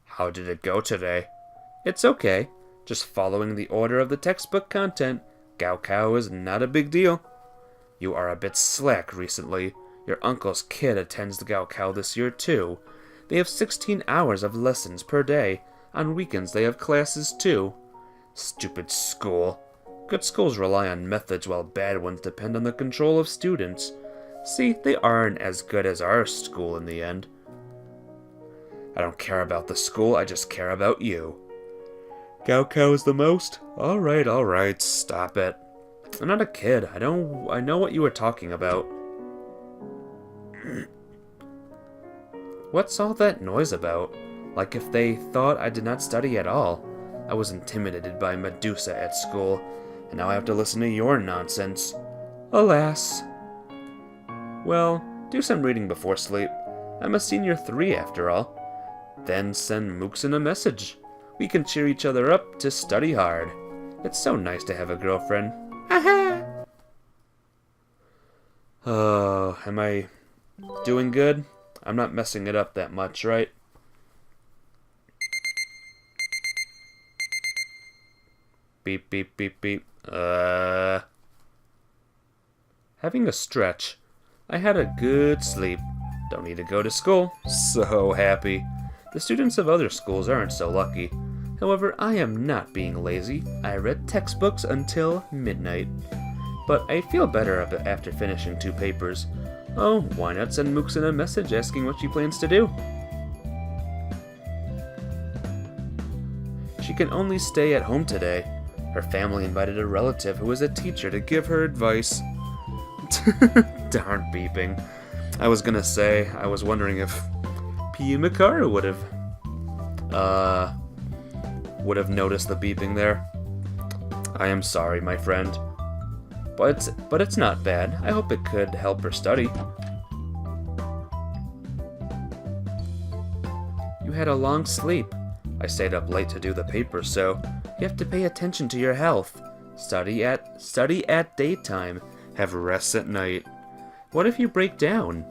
How did it go today? It's okay. Just following the order of the textbook content. Gaokao is not a big deal. You are a bit slack recently. Your uncle's kid attends the Gaokao this year too. They have 16 hours of lessons per day. On weekends they have classes too. Stupid school. Good schools rely on methods while bad ones depend on the control of students. See, they aren't as good as our school in the end. I don't care about the school, I just care about you. Gaokao is the most? Alright, stop it. I'm not a kid. I know what you were talking about. What's all that noise about? Like if they thought I did not study at all. I was intimidated by Medusa at school, and now I have to listen to your nonsense. Alas. Well, do some reading before sleep. I'm a senior 3 after all. Then send Mooksin a message. We can cheer each other up to study hard. It's so nice to have a girlfriend. Haha! Am I doing good? I'm not messing it up that much, right? Beep, beep, beep, beep. Having a stretch. I had a good sleep. Don't need to go to school. So happy. The students of other schools aren't so lucky. However, I am not being lazy. I read textbooks until midnight. But I feel better after finishing 2 papers. Oh, why not send Mooksin a message asking what she plans to do? She can only stay at home today. Her family invited a relative who is a teacher to give her advice. Darn beeping. I was gonna say, I was wondering if P. Mikaru would have noticed the beeping there. I am sorry, my friend. But it's not bad. I hope it could help her study. You had a long sleep. I stayed up late to do the paper, so you have to pay attention to your health. Study at daytime. Have rest at night. What if you break down?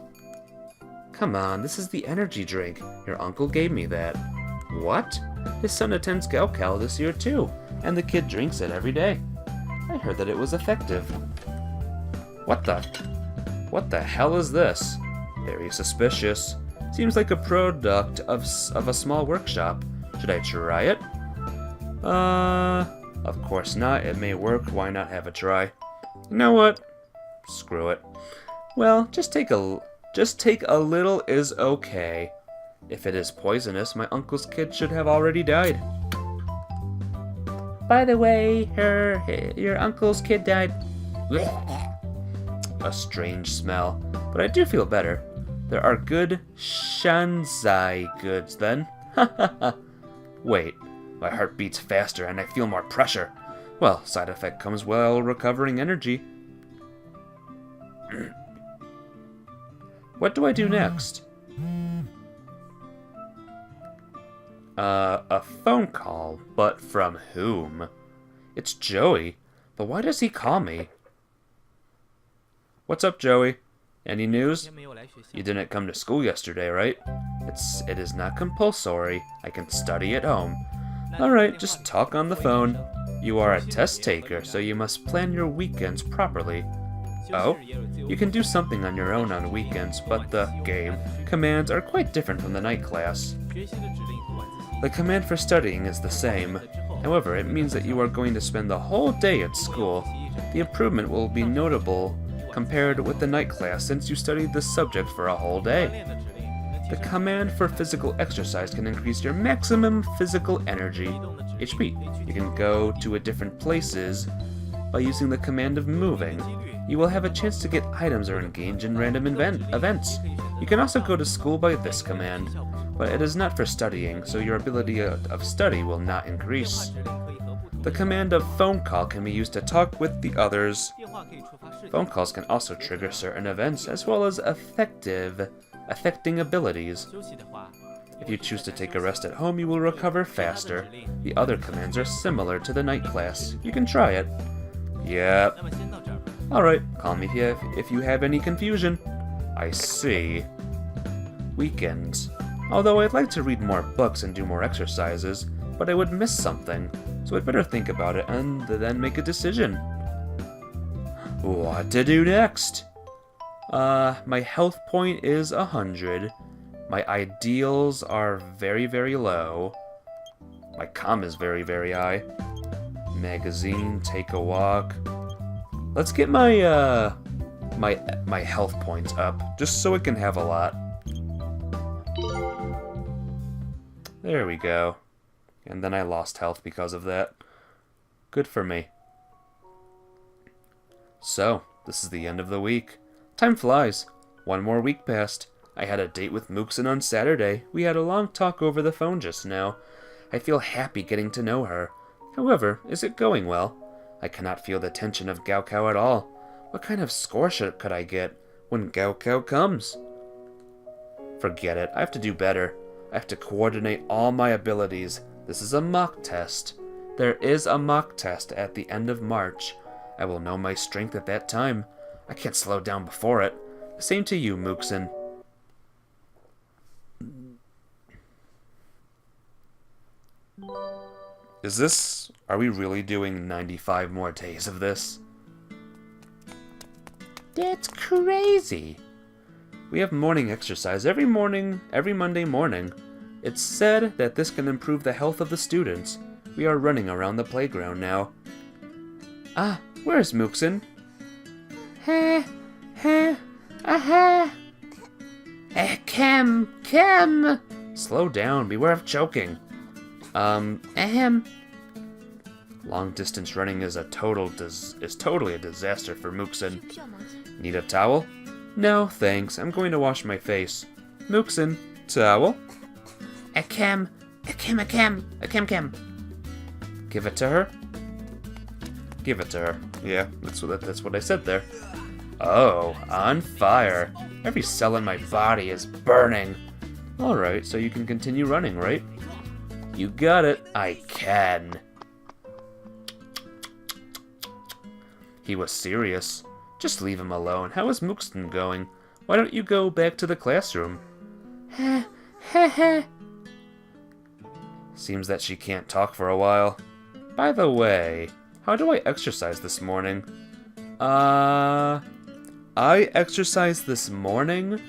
Come on, this is the energy drink. Your uncle gave me that. What? His son attends Gaokao this year too, and the kid drinks it every day. I heard that it was effective. What the hell is this? Very suspicious. Seems like a product of a small workshop. Should I try it? Of course not. It may work. Why not have a try? You know what? Screw it. Well, just take a little is okay. If it is poisonous, my uncle's kid should have already died. By the way, your uncle's kid died. A strange smell, but I do feel better. There are good Shanzai goods then. Wait, my heart beats faster and I feel more pressure. Well, side effect comes while recovering energy. What do I do next? A phone call, but from whom? It's Joey, but why does he call me? What's up, Joey? Any news? You didn't come to school yesterday, right? It is not compulsory. I can study at home. Alright, just talk on the phone. You are a test taker, so you must plan your weekends properly. Oh? You can do something on your own on weekends, but the game commands are quite different from the night class. The command for studying is the same. However, it means that you are going to spend the whole day at school. The improvement will be notable compared with the night class since you studied the subject for a whole day. The command for physical exercise can increase your maximum physical energy, HP. You can go to different places by using the command of moving. You will have a chance to get items or engage in random events. You can also go to school by this command, but it is not for studying, so your ability of study will not increase. The command of phone call can be used to talk with the others. Phone calls can also trigger certain events, as well as affecting abilities. If you choose to take a rest at home, you will recover faster. The other commands are similar to the night class. You can try it. Yep. Alright, call me if you have any confusion. I see. Weekends. Although I'd like to read more books and do more exercises, but I would miss something, so I'd better think about it and then make a decision. What to do next? My health point is 100. My ideals are very, very low. My comm is very, very high. Magazine, take a walk. Let's get my, my health points up, just so it can have a lot. There we go. And then I lost health because of that. Good for me. So, this is the end of the week. Time flies. One more week passed. I had a date with Mooksin on Saturday. We had a long talk over the phone just now. I feel happy getting to know her. However, is it going well? I cannot feel the tension of Gaokao at all. What kind of score could I get when Gaokao comes? Forget it. I have to do better. I have to coordinate all my abilities. This is a mock test. There is a mock test at the end of March. I will know my strength at that time. I can't slow down before it. Same to you, Mooksin. Are we really doing 95 more days of this? That's crazy. We have morning exercise every Monday morning. It's said that this can improve the health of the students. We are running around the playground now. Ah, where's Mooksin? Chem. Slow down, beware of choking. Long distance running is totally a disaster for Mooksin. Need a towel? No, thanks. I'm going to wash my face. Mooksin, towel? A chem. Give it to her? Give it to her. Yeah, that's what I said there. Oh, on fire. Every cell in my body is burning. Alright, so you can continue running, right? You got it. I can. He was serious. Just leave him alone. How is Mooksin going? Why don't you go back to the classroom? Seems that she can't talk for a while. By the way, how do I exercise this morning? I exercised this morning,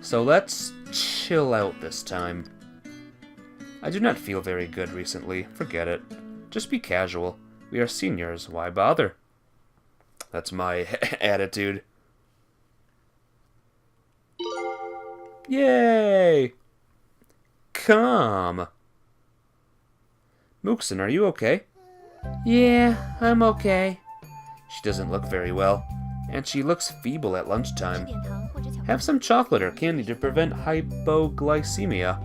so let's chill out this time. I do not feel very good recently. Forget it. Just be casual. We are seniors. Why bother? That's my attitude. Yay! Calm. Mooksin, are you okay? Yeah, I'm okay. She doesn't look very well, and she looks feeble at lunchtime. Have some chocolate or candy to prevent hypoglycemia.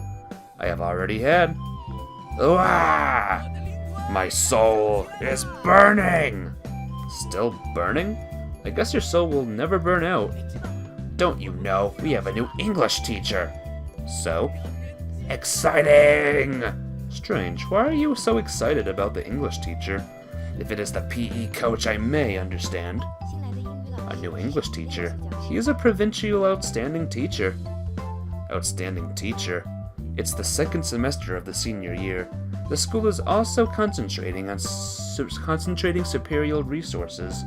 I have already had. Ah! My soul is burning! Still burning? I guess your soul will never burn out. Don't you know, we have a new English teacher. So? Exciting! Strange, why are you so excited about the English teacher? If it is the PE coach, I may understand. A new English teacher? He is a provincial outstanding teacher. Outstanding teacher? It's the second semester of the senior year. The school is also concentrating superior resources.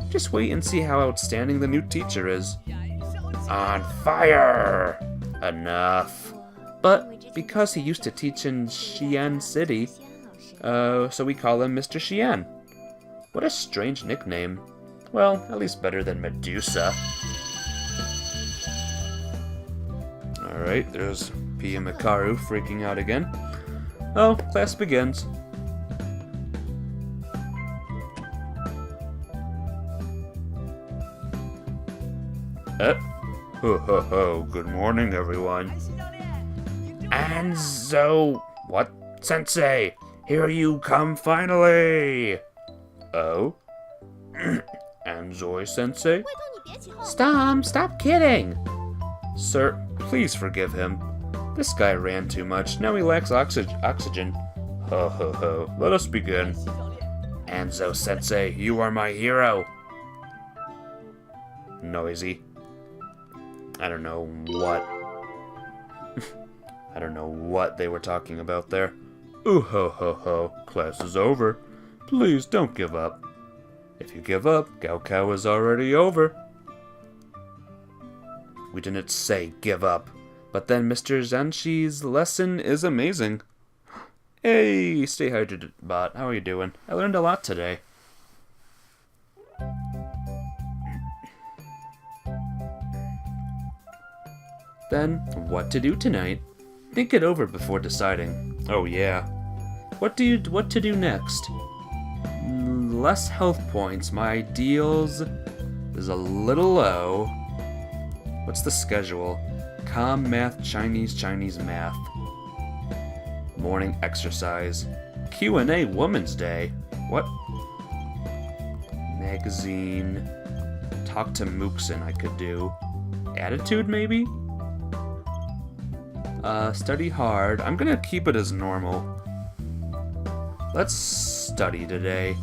Just wait and see how outstanding the new teacher is. On fire! Enough. But because he used to teach in Xi'an City, so we call him Mr. Xi'an. What a strange nickname. Well, at least better than Medusa. Alright, there's P and Mikaru freaking out again. Oh, class begins. Ho ho ho, good morning everyone. And so, what? Sensei, here you come finally! Oh? Anzoi Sensei? Stop kidding! Sir, please forgive him. This guy ran too much, now he lacks oxygen. Ho ho ho, let us begin. Anzo Sensei, you are my hero. Noisy. I don't know what. I don't know what they were talking about there. Ooh ho ho ho, class is over. Please don't give up. If you give up, Gaokao is already over. We didn't say give up, but then Mr. Zhanshi's lesson is amazing. Hey, stay hydrated, bot. How are you doing? I learned a lot today. Then, what to do tonight? Think it over before deciding. Oh yeah. What to do next? Less health points. My ideals is a little low. What's the schedule? Com, math, Chinese math. Morning exercise. Q&A Women's Day. What? Magazine. Talk to Mooksin I could do. Attitude maybe? Study hard. I'm gonna keep it as normal. Let's study today.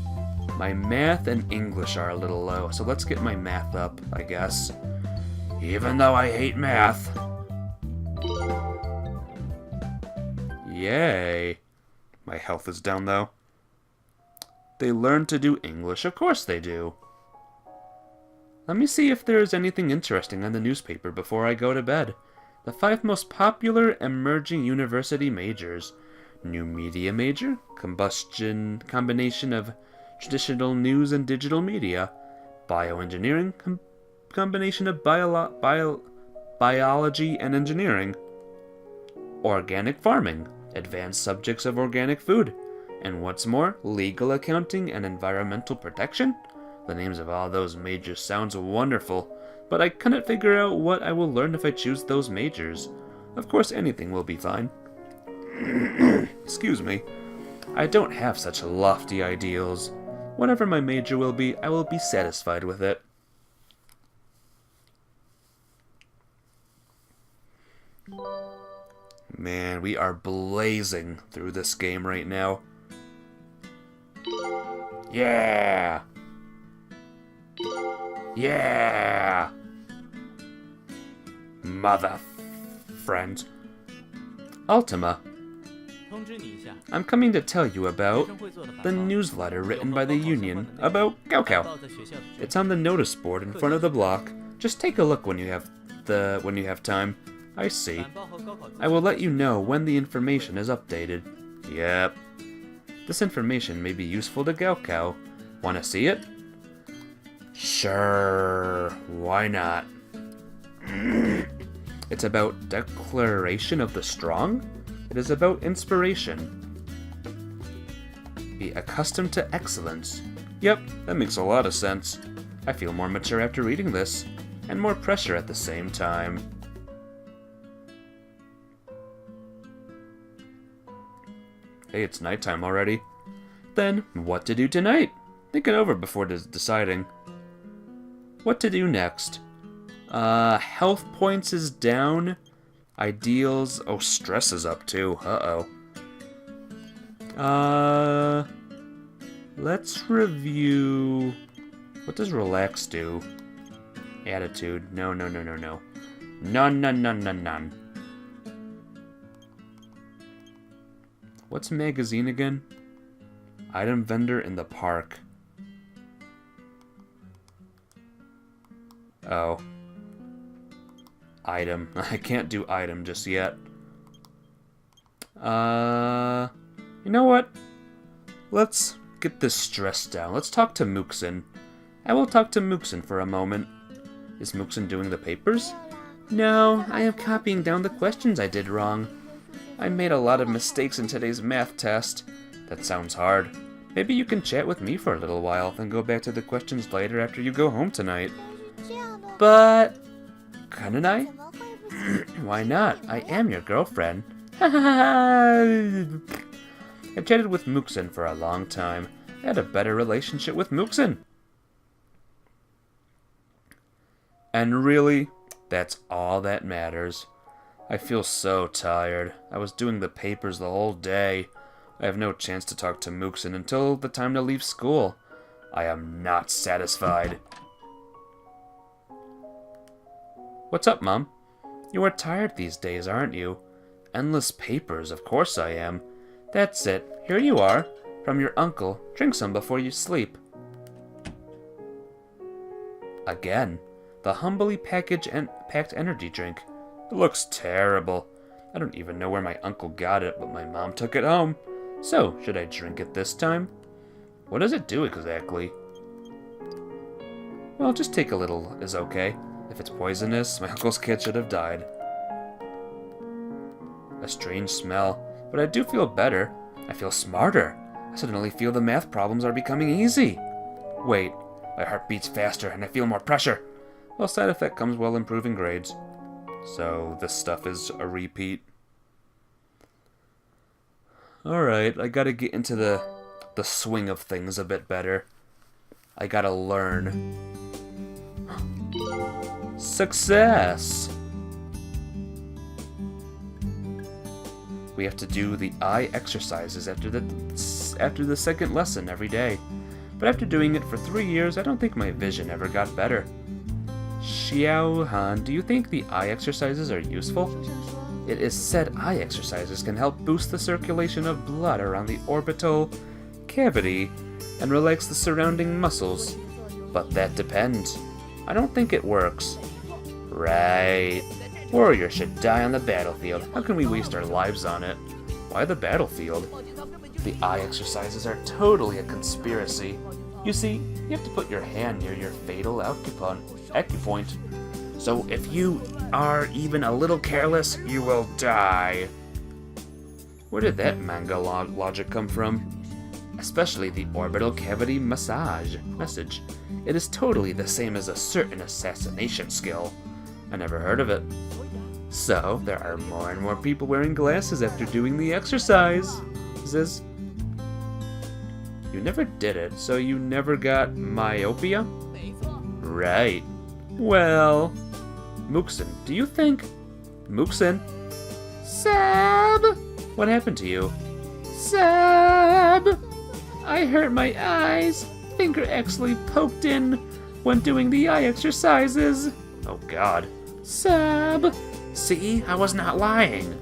My math and English are a little low, so let's get my math up, I guess. Even though I hate math. Yay. My health is down, though. They learn to do English. Of course they do. Let me see if there is anything interesting on the newspaper before I go to bed. The 5 most popular emerging university majors. New media major, combination of traditional news and digital media. Bioengineering, combination of biology and engineering. Organic farming, advanced subjects of organic food. And what's more, legal accounting and environmental protection? The names of all those majors sounds wonderful, but I couldn't figure out what I will learn if I choose those majors. Of course, anything will be fine. Excuse me. I don't have such lofty ideals. Whatever my major will be, I will be satisfied with it. Man, we are blazing through this game right now. Yeah! Yeah! Mother friend. Ultima. I'm coming to tell you about the newsletter written by the union about Gaokao. It's on the notice board in front of the block. Just take a look when you have time. I see. I will let you know when the information is updated. Yep. This information may be useful to Gaokao. Wanna see it? Sure. Why not? It's about Declaration of the Strong? It is about inspiration. Be accustomed to excellence. Yep, that makes a lot of sense. I feel more mature after reading this, and more pressure at the same time. Hey, it's nighttime already. Then, what to do tonight? Think it over before deciding. What to do next? Health points is down. Ideals. Oh, stress is up too. Let's review. What does relax do? Attitude. No. None. What's magazine again? Item vendor in the park. Oh. Item. I can't do item just yet. You know what? Let's get this stress down. Let's talk to Mooksin. I will talk to Mooksin for a moment. Is Mooksin doing the papers? No, I am copying down the questions I did wrong. I made a lot of mistakes in today's math test. That sounds hard. Maybe you can chat with me for a little while, then go back to the questions later after you go home tonight. But... couldn't I? Why not? I am your girlfriend. I've chatted with Mooksin for a long time. I had a better relationship with Mooksin. And really, that's all that matters. I feel so tired. I was doing the papers the whole day. I have no chance to talk to Mooksin until the time to leave school. I am not satisfied. What's up, Mom? You are tired these days, aren't you? Endless papers, of course I am. That's it. Here you are. From your uncle. Drink some before you sleep. Again, the humbly packed energy drink. It looks terrible. I don't even know where my uncle got it, but my mom took it home. So, should I drink it this time? What does it do exactly? Well, just take a little is okay. If it's poisonous, my uncle's kid should have died. A strange smell, but I do feel better. I feel smarter. I suddenly feel the math problems are becoming easy. Wait, my heart beats faster and I feel more pressure. Well, side effect comes while improving grades. So, this stuff is a repeat. Alright, I gotta get into the swing of things a bit better. I gotta learn. Success! We have to do the eye exercises after the second lesson every day. But after doing it for 3 years, I don't think my vision ever got better. Xiao Han, do you think the eye exercises are useful? It is said eye exercises can help boost the circulation of blood around the orbital cavity and relax the surrounding muscles. But that depends. I don't think it works. Right. Warriors should die on the battlefield. How can we waste our lives on it? Why the battlefield? The eye exercises are totally a conspiracy. You see, you have to put your hand near your fatal acupoint. So if you are even a little careless, you will die. Where did that manga logic come from? Especially the orbital cavity message. It is totally the same as a certain assassination skill. I never heard of it. So, there are more and more people wearing glasses after doing the exercise. You never did it, so you never got myopia? Right. Well, Mooksin, do you think... Mooksin? Sab! What happened to you? Sab! I hurt my eyes. Finger actually poked in when doing the eye exercises. Oh god. Sab! See, I was not lying.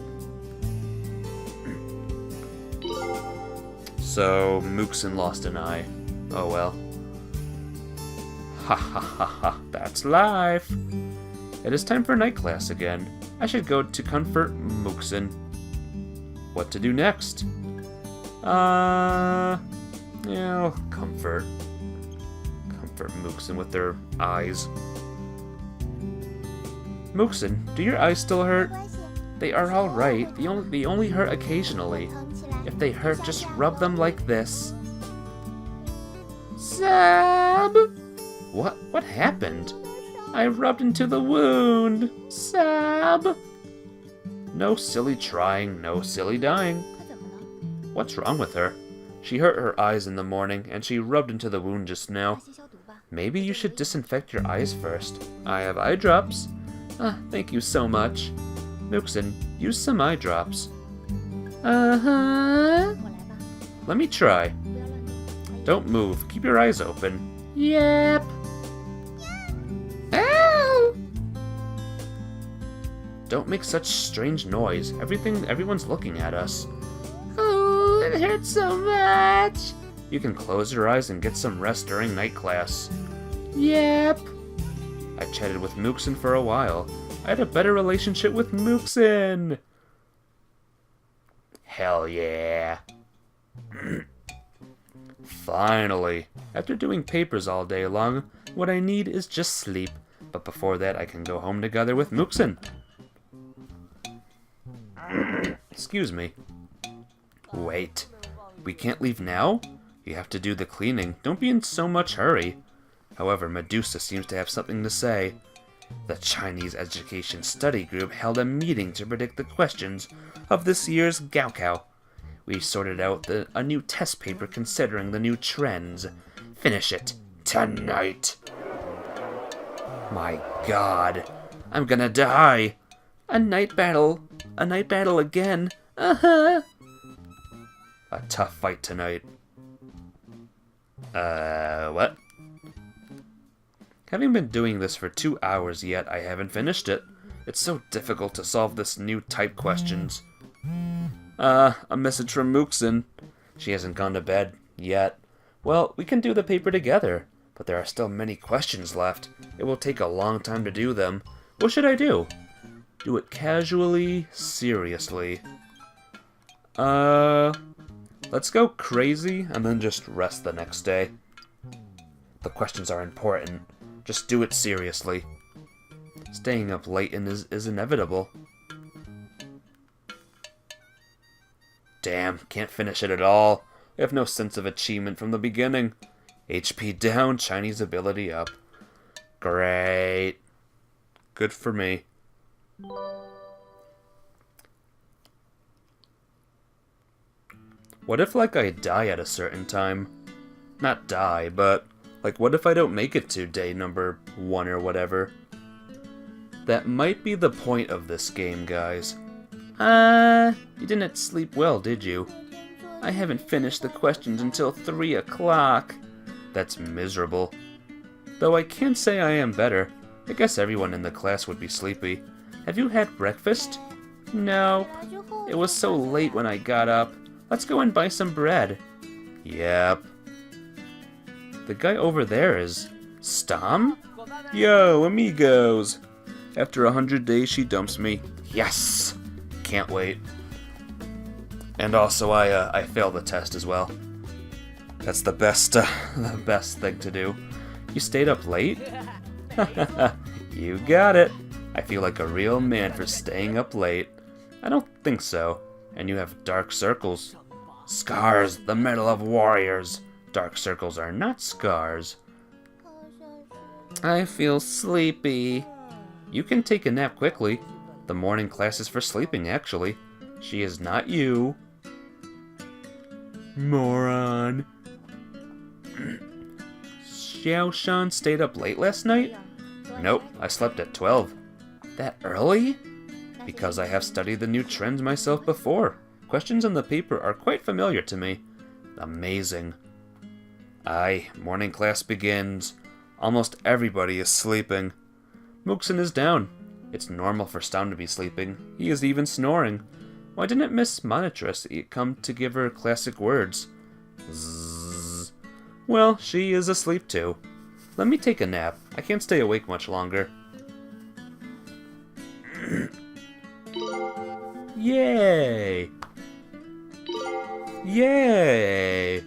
So, Mooksin lost an eye. Oh well. Ha ha ha ha, that's life. It is time for night class again. I should go to comfort Mooksin. What to do next? Yeah, I'll comfort Mooksin with their eyes. Mooksin, do your eyes still hurt? They are alright. They only hurt occasionally. If they hurt, just rub them like this. Sab! What happened? I rubbed into the wound. Sab! No silly trying, no silly dying. What's wrong with her? She hurt her eyes in the morning, and she rubbed into the wound just now. Maybe you should disinfect your eyes first. I have eye drops. Thank you so much. Mooksin, use some eye drops. Uh-huh. Let me try. Don't move. Keep your eyes open. Yep. Ow! Don't make such strange noise. Everyone's looking at us. Oh, it hurts so much. You can close your eyes and get some rest during night class. Yep. I chatted with Mooksin for a while. I had a better relationship with Mooksin. Hell yeah. Finally. After doing papers all day long, what I need is just sleep. But before that, I can go home together with Mooksin. Excuse me. Wait. We can't leave now? You have to do the cleaning. Don't be in so much hurry. However, Medusa seems to have something to say. The Chinese Education Study Group held a meeting to predict the questions of this year's Gaokao. We sorted out a new test paper considering the new trends. Finish it tonight. My god. I'm gonna die. A night battle. A night battle again. Uh-huh. A tough fight tonight. What? Having been doing this for 2 hours yet, I haven't finished it. It's so difficult to solve this new type questions. A message from Mooksin. She hasn't gone to bed yet. Well, we can do the paper together. but there are still many questions left. It will take a long time to do them. What should I do? Do it casually, seriously. Let's go crazy and then just rest the next day. The questions are important. Just do it seriously. Staying up late is inevitable. Damn, can't finish it at all. I have no sense of achievement from the beginning. HP down, Chinese ability up. Great. Good for me. What if, like, I die at a certain time? Not die, but, like, what if I don't make it to day number 1 or whatever? That might be the point of this game, guys. You didn't sleep well, did you? I haven't finished the questions until 3 o'clock. That's miserable. Though I can't say I am better. I guess everyone in the class would be sleepy. Have you had breakfast? No. It was so late when I got up. Let's go and buy some bread. Yep. The guy over there is Stom? Yo, amigos. After 100 days, she dumps me. Yes! Can't wait. And also, I failed the test as well. That's the best thing to do. You stayed up late? You got it. I feel like a real man for staying up late. I don't think so. And you have dark circles. Scars, the medal of warriors. Dark circles are not scars. I feel sleepy. You can take a nap quickly. The morning class is for sleeping, actually. She is not you. Moron. Xiaoshan stayed up late last night? Nope, I slept at 12. That early? Because I have studied the new trends myself before. Questions on the paper are quite familiar to me. Amazing. Aye, morning class begins. Almost everybody is sleeping. Mookson is down. It's normal for Stom to be sleeping. He is even snoring. Why didn't Miss Monitress come to give her classic words? Zzz. Well, she is asleep too. Let me take a nap. I can't stay awake much longer. Yay! Yay!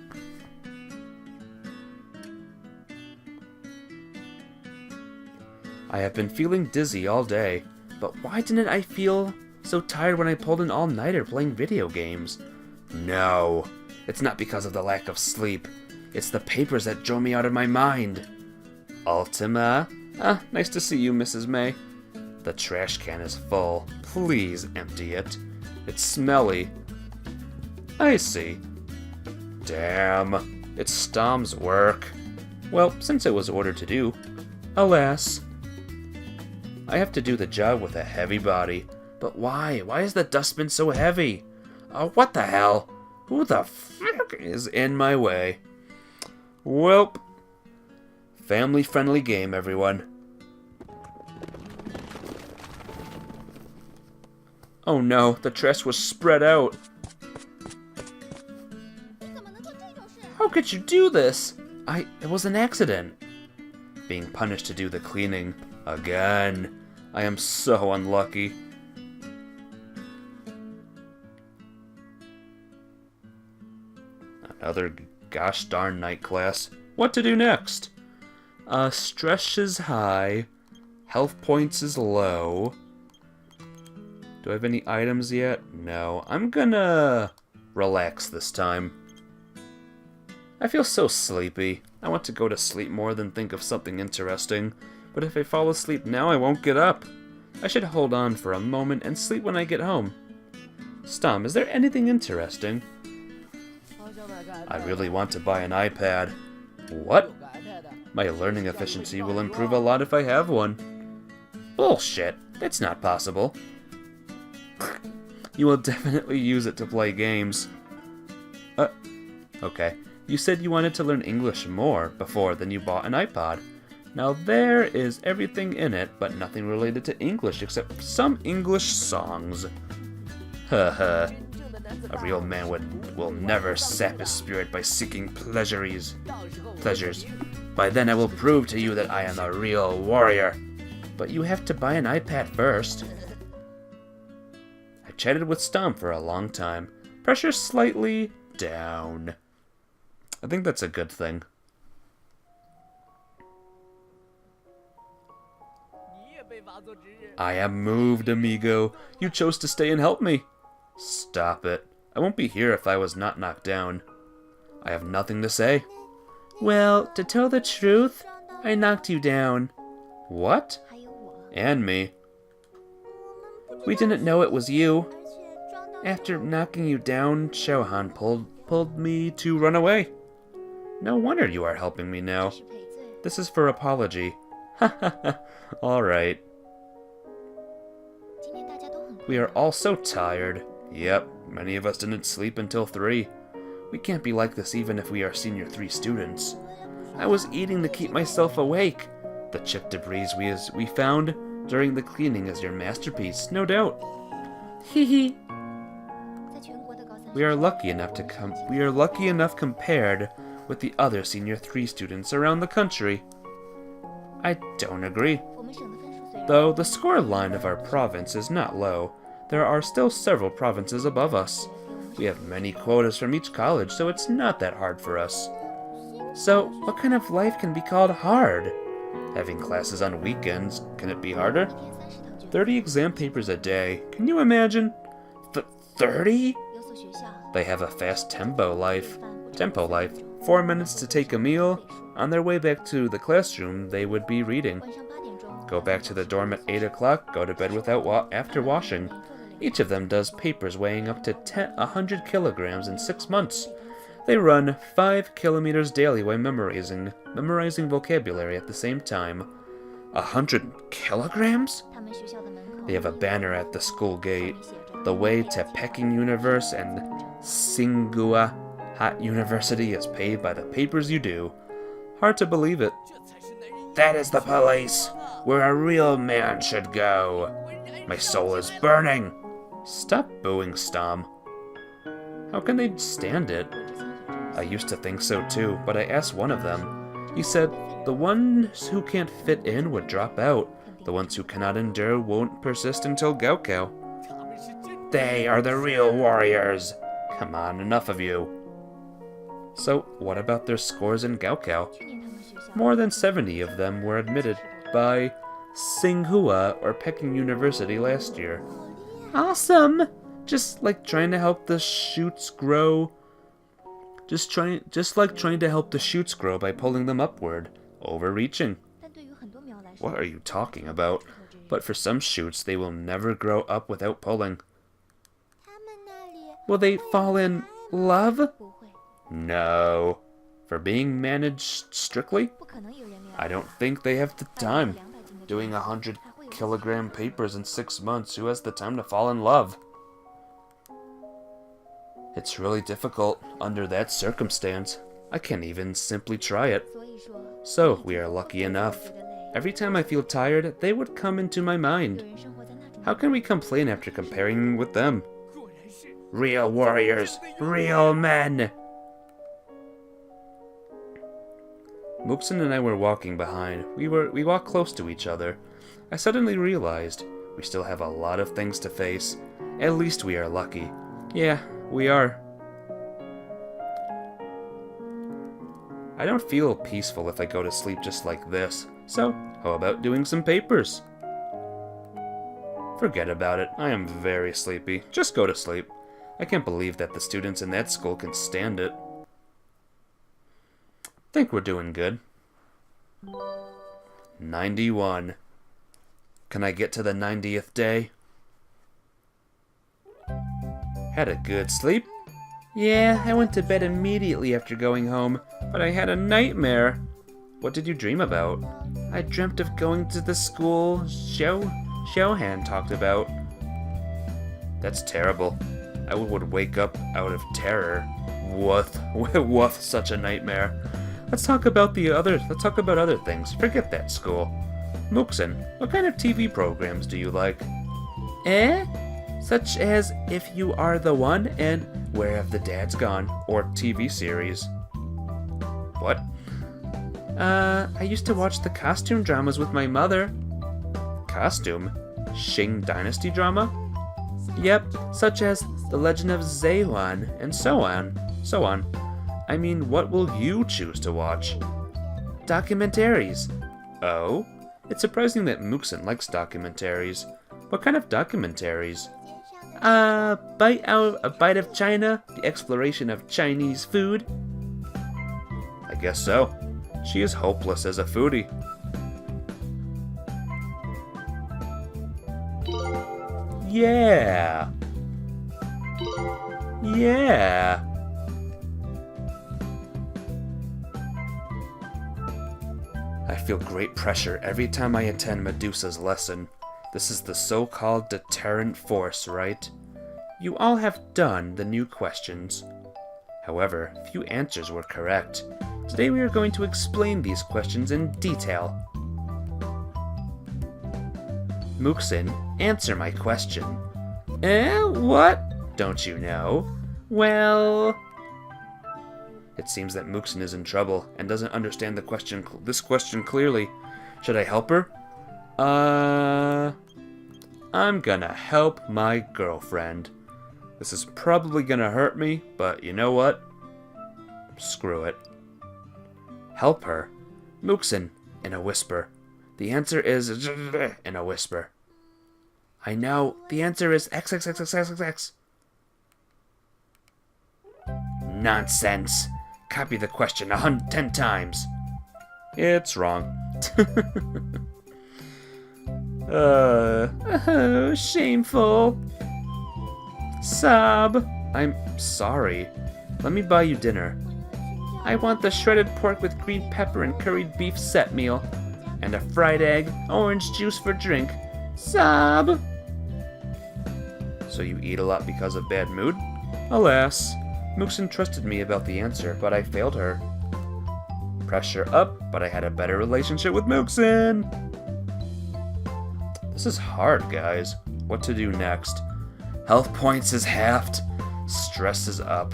I have been feeling dizzy all day, but why didn't I feel so tired when I pulled an all-nighter playing video games? No, it's not because of the lack of sleep. It's the papers that drove me out of my mind. Ultima? Ah, nice to see you, Mrs. May. The trash can is full. Please empty it. It's smelly. I see. Damn, it's Stom's work. Well, since it was ordered to do, alas. I have to do the job with a heavy body. But why? Why is the dustbin so heavy? Oh, what the hell? Who the fuck is in my way? Welp. Family-friendly game, everyone. Oh no, the trash was spread out. How could you do this? It was an accident. Being punished to do the cleaning. Again. I am so unlucky. Another gosh darn night class. What to do next? Stress is high. Health points is low. Do I have any items yet? No. I'm gonna relax this time. I feel so sleepy. I want to go to sleep more than think of something interesting. But if I fall asleep now, I won't get up. I should hold on for a moment and sleep when I get home. Stom, is there anything interesting? I really want to buy an iPad. What? My learning efficiency will improve a lot if I have one. Bullshit. That's not possible. You will definitely use it to play games. Okay. You said you wanted to learn English more before then you bought an iPod. Now there is everything in it, but nothing related to English except some English songs. Haha. A real man will never sap his spirit by seeking pleasures. By then I will prove to you that I am a real warrior. But you have to buy an iPad first. I chatted with Stom for a long time. Pressure slightly down. I think that's a good thing. I am moved, amigo. You chose to stay and help me. Stop it. I won't be here if I was not knocked down. I have nothing to say. Well, to tell the truth, I knocked you down. What? And me. We didn't know it was you. After knocking you down, Xiaohan pulled me to run away. No wonder you are helping me now. This is for apology. Ha ha ha. Alright. We are all so tired. Yep, many of us didn't sleep until 3. We can't be like this even if we are senior 3 students. I was eating to keep myself awake. The chip debris we found during the cleaning is your masterpiece, no doubt. hee hee. We are lucky enough compared with the other senior 3 students around the country. I don't agree. Though the score line of our province is not low, there are still several provinces above us. We have many quotas from each college, so it's not that hard for us. So, what kind of life can be called hard? Having classes on weekends, can it be harder? 30 exam papers a day, can you imagine? 30? They have a fast tempo life. 4 minutes to take a meal. On their way back to the classroom, they would be reading. Go back to the dorm at 8 o'clock, go to bed after washing. Each of them does papers weighing up to 100 kilograms in 6 months. They run 5 kilometers daily while memorizing vocabulary at the same time. 100 kilograms? They have a banner at the school gate. The way to Peking University and Tsinghua University is paid by the papers you do. Hard to believe it. That is the place where a real man should go. My soul is burning. Stop booing, Stom. How can they stand it? I used to think so too, but I asked one of them. He said, the ones who can't fit in would drop out. The ones who cannot endure won't persist until Gaokao. They are the real warriors. Come on, enough of you. So, what about their scores in Gaokao? More than 70 of them were admitted by Tsinghua or Peking University last year. Awesome! Just like trying to help the shoots grow. Just like trying to help the shoots grow by pulling them upward. Overreaching. What are you talking about? But for some shoots, they will never grow up without pulling. Will they fall in love? No. For being managed strictly? I don't think they have the time. Doing 100 kilogram papers in 6 months, who has the time to fall in love? It's really difficult under that circumstance. I can't even simply try it. So, we are lucky enough. Every time I feel tired, they would come into my mind. How can we complain after comparing with them? Real warriors, real men! Mookson and I were walking behind. We walked close to each other. I suddenly realized we still have a lot of things to face. At least we are lucky. Yeah, we are. I don't feel peaceful if I go to sleep just like this. So, how about doing some papers? Forget about it. I am very sleepy. Just go to sleep. I can't believe that the students in that school can stand it. Think we're doing good. 91. Can I get to the 90th day? Had a good sleep? Yeah, I went to bed immediately after going home, but I had a nightmare. What did you dream about? I dreamt of going to the school Xiaohan talked about. That's terrible. I would wake up out of terror. Woof, such a nightmare. Let's talk about other things. Forget that school. Mookson, what kind of TV programs do you like? such as If You Are the One and Where Have the Dads Gone, or TV series. What? I used to watch the costume dramas with my mother. Costume? Shing Dynasty drama? Yep, such as The Legend of Zayuan, and so on. I mean, what will you choose to watch? Documentaries. Oh? It's surprising that Mookson likes documentaries. What kind of documentaries? A bite of China, the exploration of Chinese food. I guess so. She is hopeless as a foodie. Yeah. Yeah. I feel great pressure every time I attend Medusa's lesson. This is the so-called deterrent force, right? You all have done the new questions. However, few answers were correct. Today we are going to explain these questions in detail. Mookson, answer my question. What? Don't you know? Well... It seems that Mookson is in trouble and doesn't understand this question clearly. Should I help her? I'm gonna help my girlfriend. This is probably gonna hurt me, but you know what? Screw it. Help her? Mookson, in a whisper. The answer is in a whisper. I know, the answer is XXXXXX. Nonsense. Copy the question 10 times. It's wrong. Shameful. Sob. I'm sorry. Let me buy you dinner. I want the shredded pork with green pepper and curried beef set meal. And a fried egg, orange juice for drink. Sob. So you eat a lot because of bad mood? Alas. Mookson trusted me about the answer, but I failed her. Pressure up, but I had a better relationship with Mookson. This is hard, guys. What to do next? Health points is halved. Stress is up.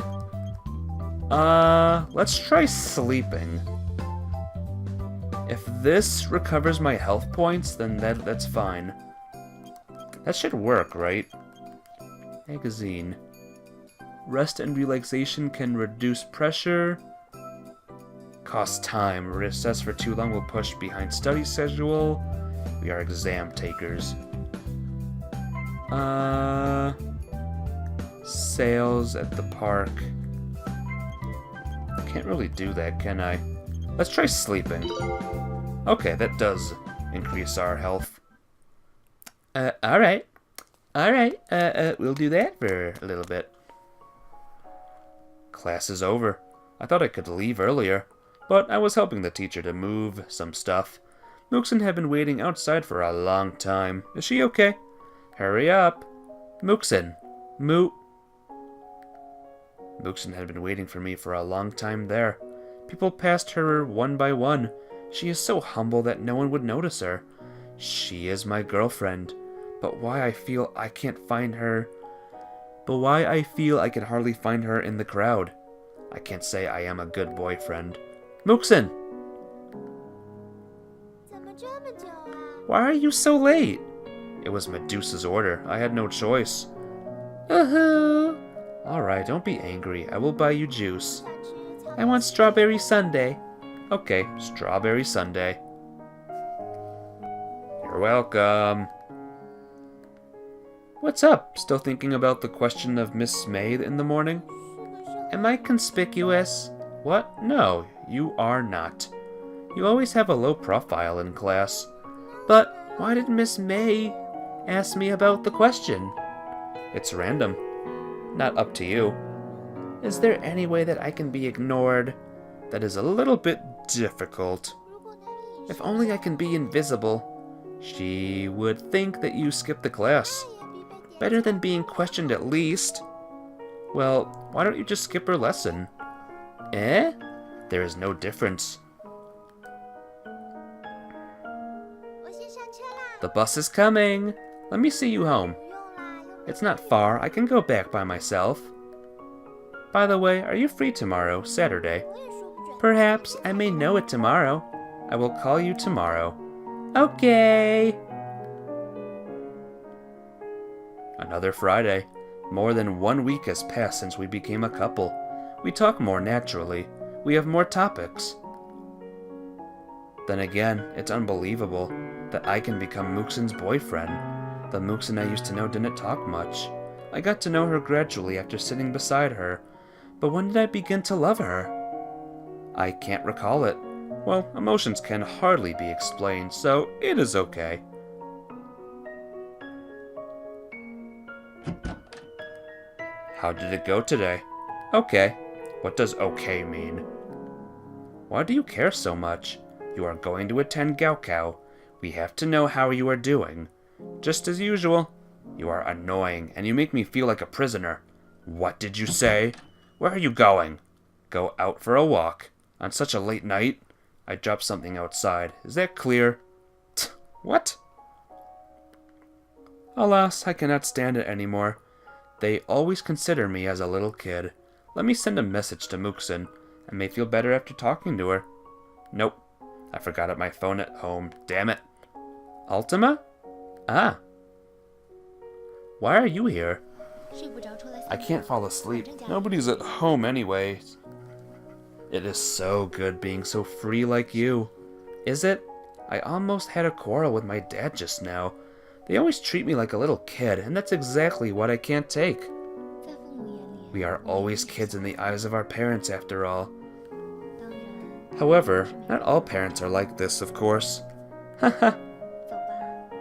Let's try sleeping. If this recovers my health points, then that's fine. That should work, right? Magazine. Rest and relaxation can reduce pressure. Cost time. Recess for too long will push behind study schedule. We are exam takers. Sales at the park. Can't really do that, can I? Let's try sleeping. Okay, that does increase our health. Alright. We'll do that for a little bit. Class is over. I thought I could leave earlier, but I was helping the teacher to move some stuff. Mookson had been waiting outside for a long time. Is she okay? Hurry up. Mookson. Mookson had been waiting for me for a long time there. People passed her one by one. She is so humble that no one would notice her. She is my girlfriend. But why I feel I can hardly find her in the crowd. I can't say I am a good boyfriend. Mookson! Why are you so late? It was Medusa's order. I had no choice. Alright, don't be angry. I will buy you juice. I want strawberry sundae. Okay, strawberry sundae. You're welcome. What's up? Still thinking about the question of Miss May in the morning? Am I conspicuous? What? No, you are not. You always have a low profile in class. But why did Miss May ask me about the question? It's random. Not up to you. Is there any way that I can be ignored? That is a little bit difficult. If only I can be invisible. She would think that you skipped the class. Better than being questioned at least. Well, why don't you just skip her lesson? Eh? There is no difference. The bus is coming. Let me see you home. It's not far. I can go back by myself. By the way, are you free tomorrow, Saturday? Perhaps. I may know it tomorrow. I will call you tomorrow. Okay. Another Friday. More than 1 week has passed since we became a couple. We talk more naturally. We have more topics. Then again, it's unbelievable that I can become Mooksun's boyfriend. The Mooksun I used to know didn't talk much. I got to know her gradually after sitting beside her. But when did I begin to love her? I can't recall it. Well, emotions can hardly be explained, so it is okay. How did it go today? Okay. What does okay mean? Why do you care so much? You are going to attend Gaokao. We have to know how you are doing. Just as usual. You are annoying, and you make me feel like a prisoner. What did you say? Where are you going? Go out for a walk. On such a late night? I dropped something outside. Is that clear? What? Alas, I cannot stand it anymore. They always consider me as a little kid. Let me send a message to Mooksun. I may feel better after talking to her. Nope. I forgot my phone at home. Damn it. Ultima? Ah. Why are you here? I can't fall asleep. Nobody's at home anyway. It is so good being so free like you. Is it? I almost had a quarrel with my dad just now. They always treat me like a little kid, and that's exactly what I can't take. We are always kids in the eyes of our parents, after all. However, not all parents are like this, of course. Haha.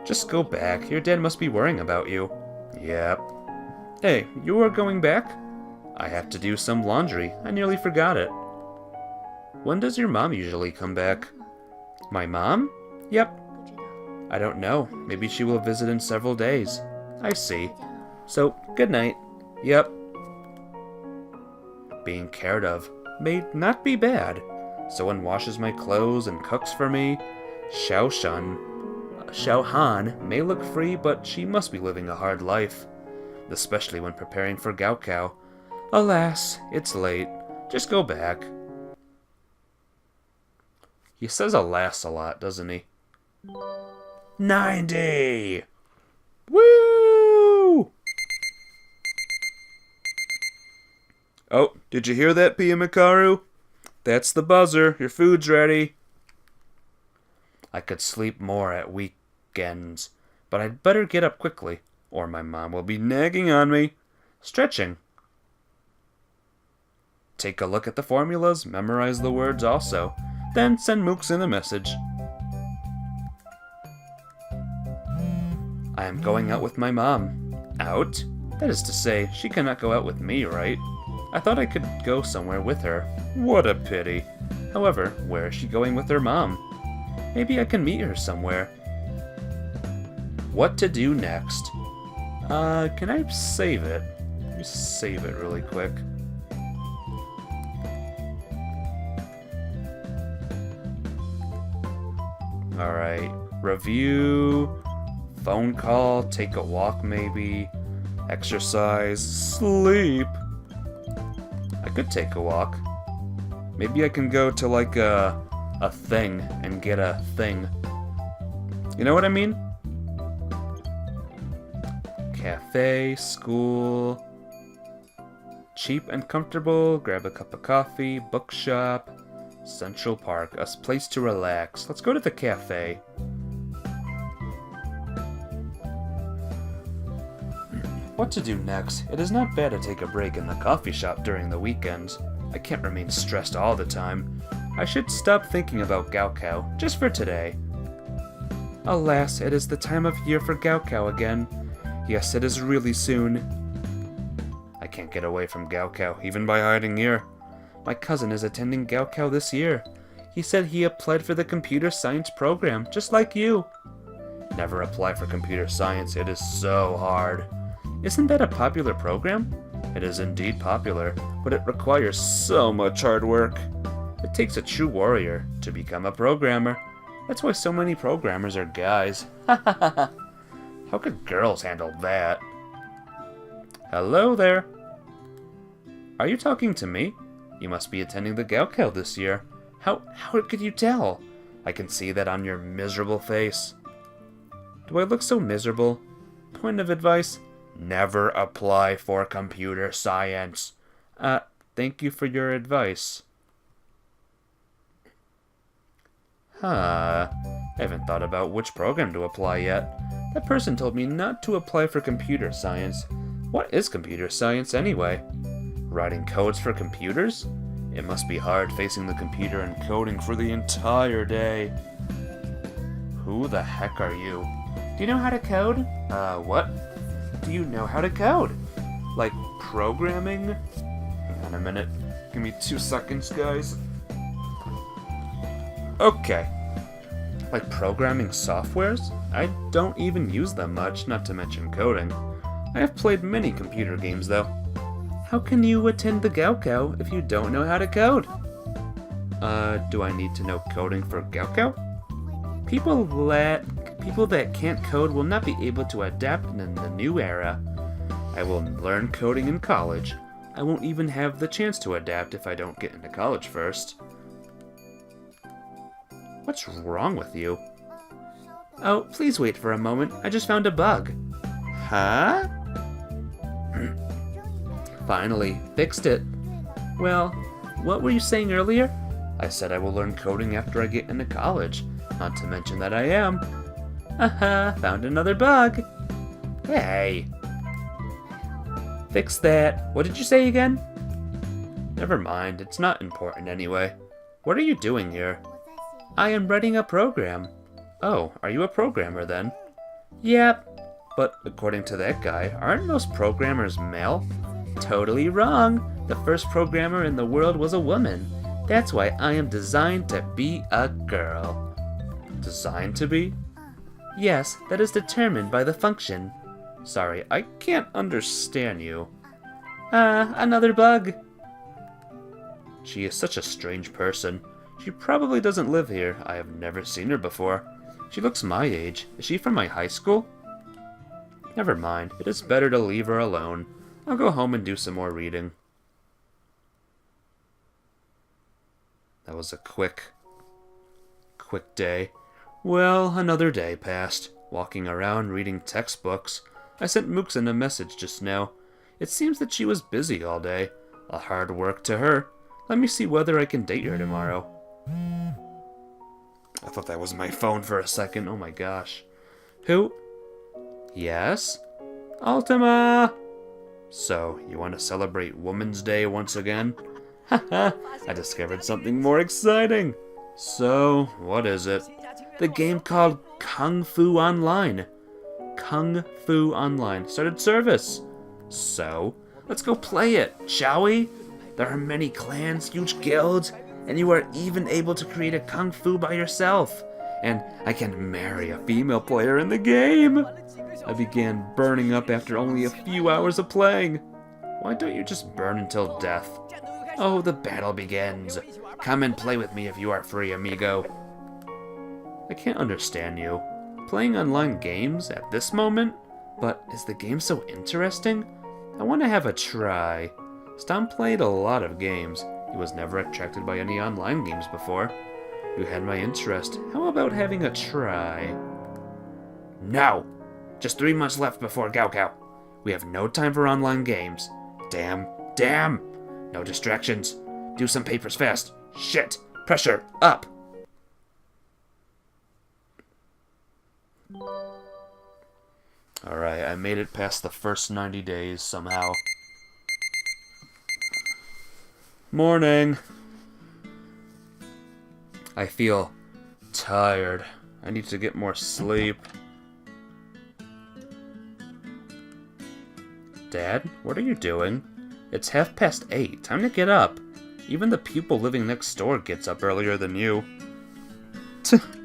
Just go back. Your dad must be worrying about you. Yep. Hey, you are going back? I have to do some laundry. I nearly forgot it. When does your mom usually come back? My mom? Yep. I don't know. Maybe she will visit in several days. I see. So, good night. Yep. Being cared of may not be bad. Someone washes my clothes and cooks for me. Xiao Han may look free, but she must be living a hard life. Especially when preparing for Gaokao. Alas, it's late. Just go back. He says alas a lot, doesn't he? 90! Woo! Oh, did you hear that, Pia Mikaru? That's the buzzer. Your food's ready. I could sleep more at weekends, but I'd better get up quickly, or my mom will be nagging on me. Stretching. Take a look at the formulas, memorize the words also, then send Mooksun a message. I am going out with my mom. Out? That is to say, she cannot go out with me, right? I thought I could go somewhere with her. What a pity. However, where is she going with her mom? Maybe I can meet her somewhere. What to do next? Can I save it? Let me save it really quick. Alright, review, phone call, take a walk maybe, exercise, sleep. I could take a walk. Maybe I can go to like a thing and get a thing. You know what I mean? Cafe, school, cheap and comfortable, grab a cup of coffee, bookshop, Central Park, a place to relax. Let's go to the cafe. What to do next? It is not bad to take a break in the coffee shop during the weekends. I can't remain stressed all the time. I should stop thinking about Gaokao, just for today. Alas, it is the time of year for Gaokao again. Yes, it is really soon. I can't get away from Gaokao, even by hiding here. My cousin is attending Gaokao this year. He said he applied for the computer science program, just like you. Never apply for computer science, it is so hard. Isn't that a popular program? It is indeed popular, but it requires so much hard work. It takes a true warrior to become a programmer. That's why so many programmers are guys. How could girls handle that? Hello there. Are you talking to me? You must be attending the Gaokao this year. How could you tell? I can see that on your miserable face. Do I look so miserable? Point of advice, never apply for computer science. Thank you for your advice. I haven't thought about which program to apply yet. That person told me not to apply for computer science. What is computer science anyway? Writing codes for computers? It must be hard facing the computer and coding for the entire day. Who the heck are you? Do you know how to code? What? Do you know how to code? Like programming? Hang on a minute. Give me 2 seconds, guys. Okay. Like programming softwares? I don't even use them much, not to mention coding. I have played many computer games, though. How can you attend the Gaokao if you don't know how to code? Do I need to know coding for Gaokao? People that can't code will not be able to adapt in the new era. I will learn coding in college. I won't even have the chance to adapt if I don't get into college first. What's wrong with you? Oh, please wait for a moment. I just found a bug. Huh? Finally, fixed it. Well, what were you saying earlier? I said I will learn coding after I get into college. Not to mention that I am. Found another bug. Hey. Fix that. What did you say again? Never mind, it's not important anyway. What are you doing here? I am writing a program. Oh, are you a programmer then? Yep. But according to that guy, aren't most programmers male? Totally wrong. The first programmer in the world was a woman. That's why I am designed to be a girl. Designed to be? Yes, that is determined by the function. Sorry, I can't understand you. Another bug. She is such a strange person. She probably doesn't live here. I have never seen her before. She looks my age. Is she from my high school? Never mind. It is better to leave her alone. I'll go home and do some more reading. That was a quick day. Well, another day passed, walking around reading textbooks. I sent Muxin a message just now. It seems that she was busy all day. A hard work to her. Let me see whether I can date her tomorrow. I thought that was my phone for a second. Oh my gosh. Who? Yes? Ultima! So, you want to celebrate Women's Day once again? Haha, I discovered something more exciting. So, what is it? The game called Kung Fu Online. Kung Fu Online started service. So, let's go play it, shall we? There are many clans, huge guilds, and you are even able to create a kung fu by yourself. And I can marry a female player in the game. I began burning up after only a few hours of playing. Why don't you just burn until death? Oh, the battle begins. Come and play with me if you are free, amigo. I can't understand you. Playing online games at this moment? But is the game so interesting? I want to have a try. Stom played a lot of games. He was never attracted by any online games before. You had my interest. How about having a try? No! Just 3 months left before Gaokao. We have no time for online games. Damn. No distractions. Do some papers fast. Shit. Pressure. Up. Alright, I made it past the first 90 days somehow. Morning. I feel tired. I need to get more sleep. Dad, what are you doing? It's 8:30. Time to get up. Even the pupil living next door gets up earlier than you.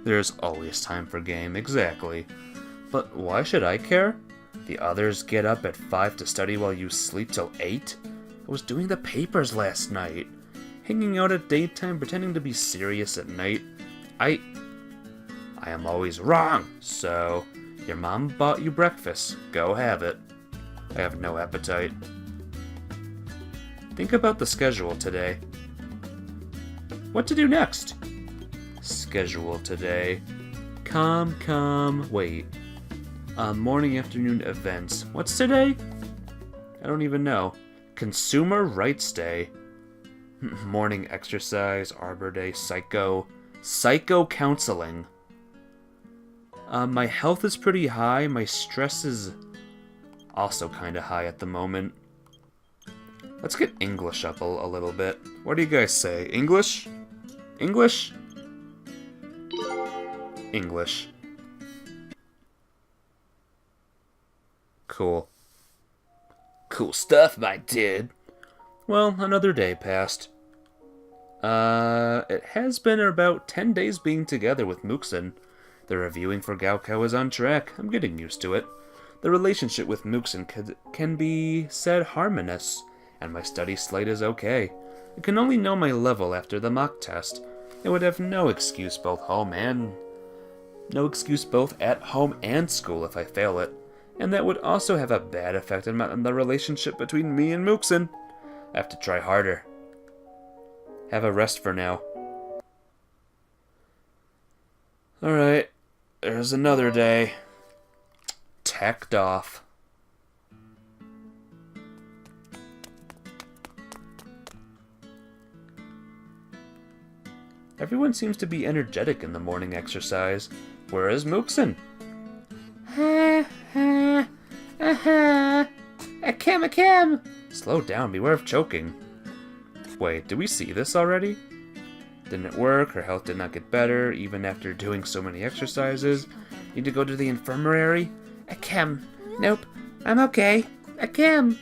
There's always time for game, exactly. But why should I care? The others get up at 5 to study while you sleep till 8? I was doing the papers last night. Hanging out at daytime, pretending to be serious at night. I am always wrong, so your mom bought you breakfast. Go have it. I have no appetite. Think about the schedule today. What to do next? Schedule today. Wait. Morning, afternoon events. What's today? I don't even know. Consumer Rights Day. Morning exercise, Arbor Day, Psycho counseling. My health is pretty high. My stress is also kind of high at the moment. Let's get English up a little bit. What do you guys say? English? English? English. Cool. Cool stuff, my dude. Well, another day passed. It has been about 10 days being together with Muxin. The reviewing for Gaokao is on track. I'm getting used to it. The relationship with Muxin can be said harmonious, and my study slate is okay. I can only know my level after the mock test. It would have no excuse both at home and school if I fail it, and that would also have a bad effect on the relationship between me and Muxin. I have to try harder. Have a rest for now. Alright, there's another day. Tacked off. Everyone seems to be energetic in the morning exercise. Where is Muxin? Akem! Slow down, beware of choking. Wait, did we see this already? Didn't it work? Her health did not get better, even after doing so many exercises. Need to go to the infirmary? Akem. Nope, I'm okay. Akem.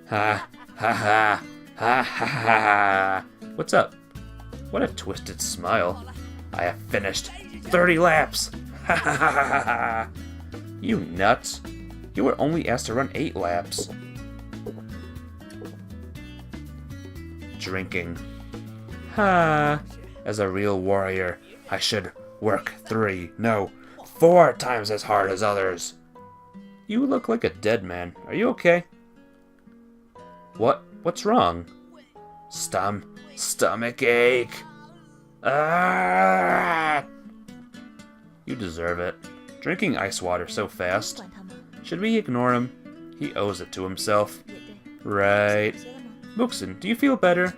Ha ha ha. What's up? What a twisted smile. I have finished 30 laps. Ha ha ha ha ha. You nuts. You were only asked to run 8 laps. Drinking. Ha. As a real warrior, I should work 4 times as hard as others. You look like a dead man. Are you okay? What's wrong? Stomach ache. Ah! You deserve it. Drinking ice water so fast. Should we ignore him? He owes it to himself. Right. Muxin, do you feel better?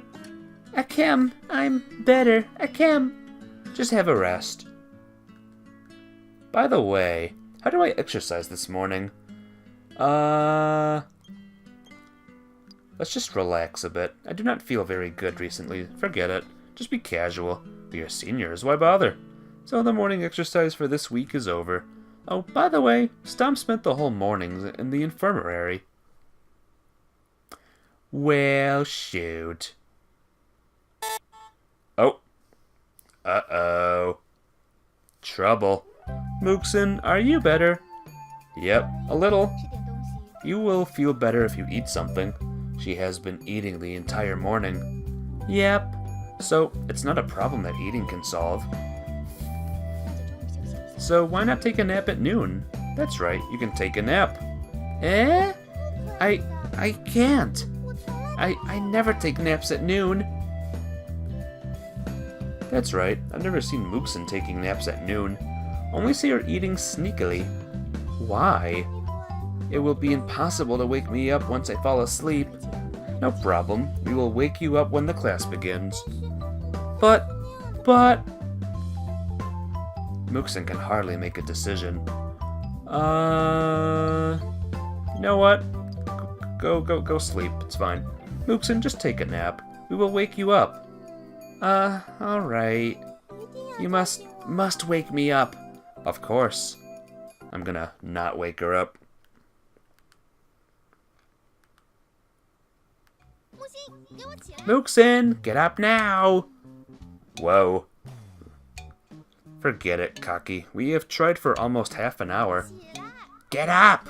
Akem, I'm better. Akem. Just have a rest. By the way, how do I exercise this morning? Let's just relax a bit. I do not feel very good recently. Forget it. Just be casual. We are seniors, why bother? So the morning exercise for this week is over. Oh, by the way, Stom spent the whole morning in the infirmary. Well, shoot. Oh. Uh-oh. Trouble. Muxin, are you better? Yep, a little. You will feel better if you eat something. She has been eating the entire morning. Yep. So, it's not a problem that eating can solve. So, why not take a nap at noon? That's right, you can take a nap. Eh? I can't. I never take naps at noon. That's right, I've never seen Muxin taking naps at noon. Only see her eating sneakily. Why? It will be impossible to wake me up once I fall asleep. No problem, we will wake you up when the class begins. But... Muxin can hardly make a decision. You know what? Go sleep, it's fine. Muxin, just take a nap. We will wake you up. Alright. You must wake me up. Of course. I'm gonna not wake her up. Muxin, get up now! Whoa. Forget it, Kaki. We have tried for almost half an hour. Get up!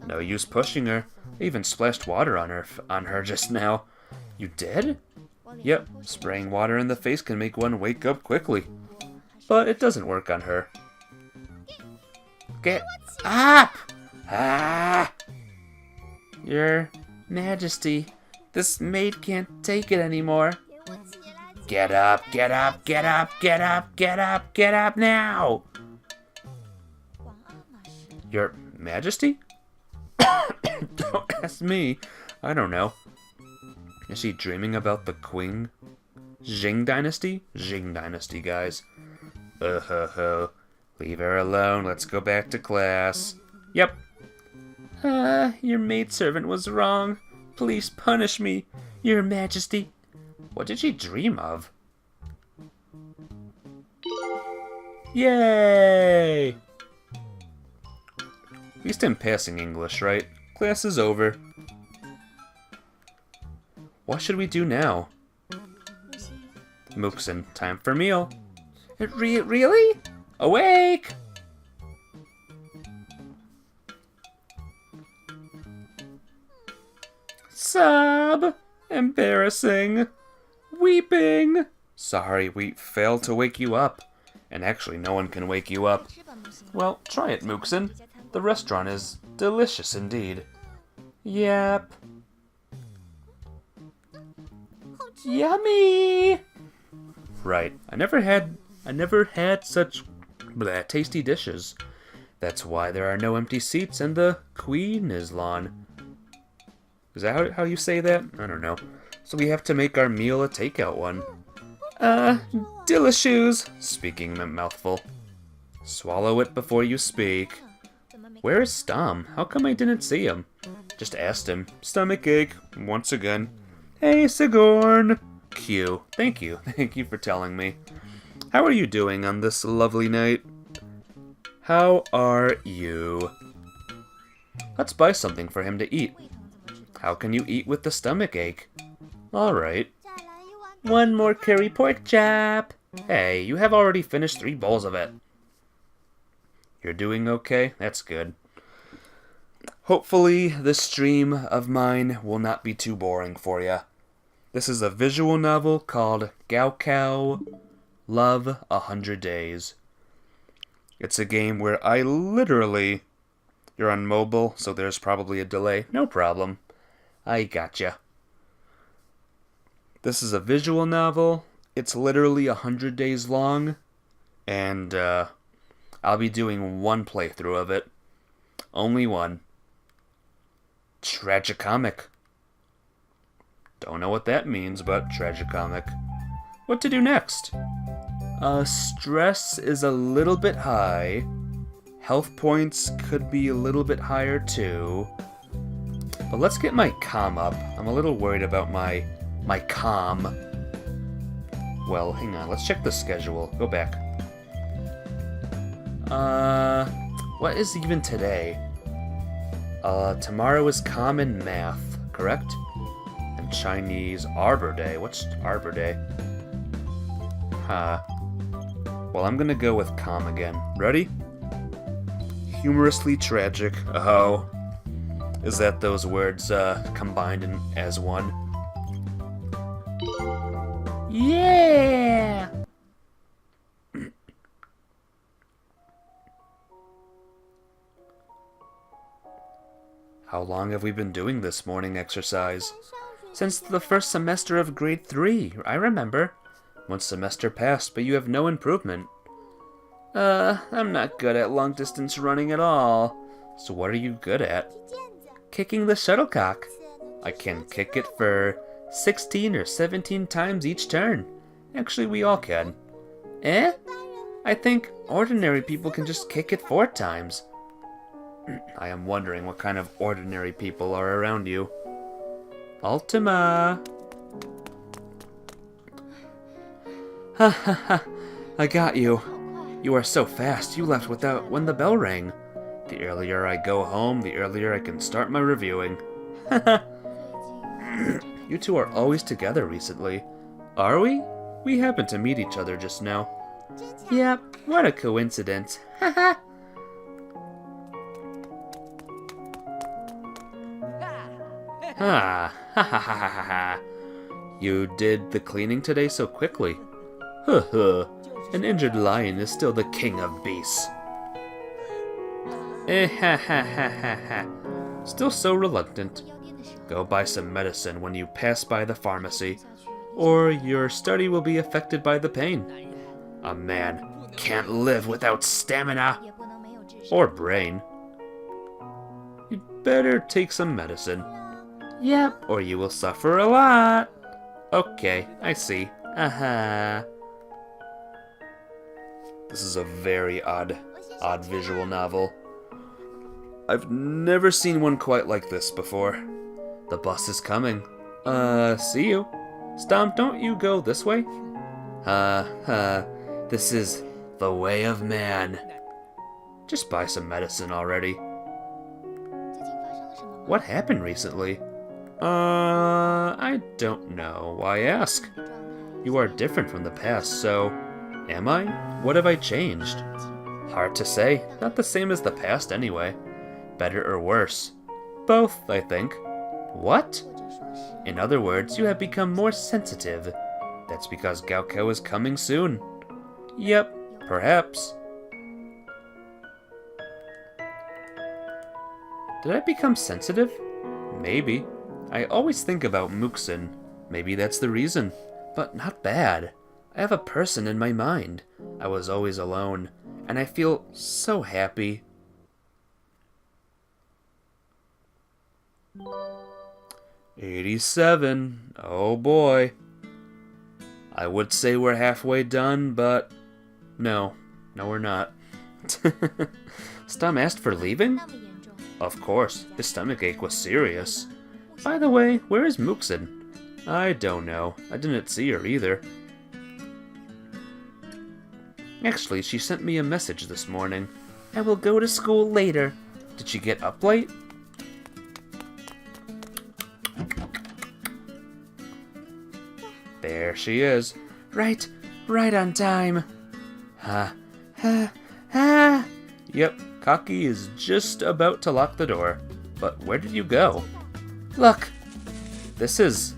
No use pushing her. I even splashed water on her just now. You did? Yep, spraying water in the face can make one wake up quickly. But it doesn't work on her. Get up! Ah! Your Majesty, this maid can't take it anymore. Get up, get up, get up, get up, get up, get up now! Your Majesty? Don't ask me. I don't know. Is she dreaming about the Qing? Jing Dynasty? Jing Dynasty, guys. Leave her alone. Let's go back to class. Yep. Your maidservant was wrong. Please punish me, Your Majesty. What did she dream of? Yay! At least I'm passing English, right? Class is over. What should we do now? Mookson, time for meal. Really? Awake! Sob! Embarrassing. Weeping. Sorry, we failed to wake you up. And actually, no one can wake you up. Well, try it, Mookson. The restaurant is delicious indeed. Yep. Yummy! Right. I never had such tasty dishes. That's why there are no empty seats and the queen is lawn. Is that how you say that? I don't know. So we have to make our meal a takeout one. Delicious! Speaking mouthful. Swallow it before you speak. Where is Stom? How come I didn't see him? Just asked him. Stomachache, once again. Hey, Sigourn! Q. Thank you. Thank you for telling me. How are you doing on this lovely night? How are you? Let's buy something for him to eat. How can you eat with the stomachache? Alright. One more curry pork chop. Hey, you have already finished 3 bowls of it. You're doing okay? That's good. Hopefully, this stream of mine will not be too boring for you. This is a visual novel called Gaokao, Love 100 Days. It's a game where I literally... You're on mobile, so there's probably a delay. No problem. I gotcha. This is a visual novel. It's literally 100 days long. And, I'll be doing one playthrough of it. Only one. Tragicomic. Don't know what that means, but tragicomic. What to do next? Stress is a little bit high. Health points could be a little bit higher too. But let's get my calm up. I'm a little worried about my calm. Well, hang on. Let's check the schedule. Go back. What is even today? Tomorrow is Common Math, correct? And Chinese Arbor Day. What's Arbor Day? Well, I'm gonna go with calm again. Ready? Humorously tragic. Oh. Is that those words, combined as one? Yeah! How long have we been doing this morning exercise? Since the first semester of grade 3, I remember. One semester passed, but you have no improvement. I'm not good at long-distance running at all. So what are you good at? Kicking the shuttlecock. I can kick it for 16 or 17 times each turn. Actually, we all can. Eh? I think ordinary people can just kick it 4 times. I am wondering what kind of ordinary people are around you. Ultima! Ha ha ha! I got you. You are so fast, you left without when the bell rang. The earlier I go home, the earlier I can start my reviewing. Haha! You two are always together recently. Are we? We happened to meet each other just now. Yep, what a coincidence. Haha! Ha ha ha ha ha ha. You did the cleaning today so quickly. Huh huh. An injured lion is still the king of beasts. Ha ha ha ha ha. Still so reluctant. Go buy some medicine when you pass by the pharmacy, or your study will be affected by the pain. A man can't live without stamina or brain. You'd better take some medicine. Yep, or you will suffer a lot. Okay, I see. Aha. This is a very odd visual novel. I've never seen one quite like this before. The bus is coming. See you. Stomp, don't you go this way? This is the way of man. Just buy some medicine already. What happened recently? I don't know. Why ask? You are different from the past, so... Am I? What have I changed? Hard to say. Not the same as the past anyway. Better or worse? Both, I think. What? In other words, you have become more sensitive. That's because Gaokao is coming soon. Yep, perhaps. Did I become sensitive? Maybe. I always think about Muxin. Maybe that's the reason. But not bad. I have a person in my mind. I was always alone, and I feel so happy. "87. Oh boy. I would say we're halfway done, but no, we're not." Stum asked for leaving? Of course, his stomachache was serious. By the way, where is Muxin? I don't know. I didn't see her either. Actually, she sent me a message this morning. I will go to school later. Did she get up late? There she is. Right on time. Yep, Kaki is just about to lock the door. But where did you go? Look, this is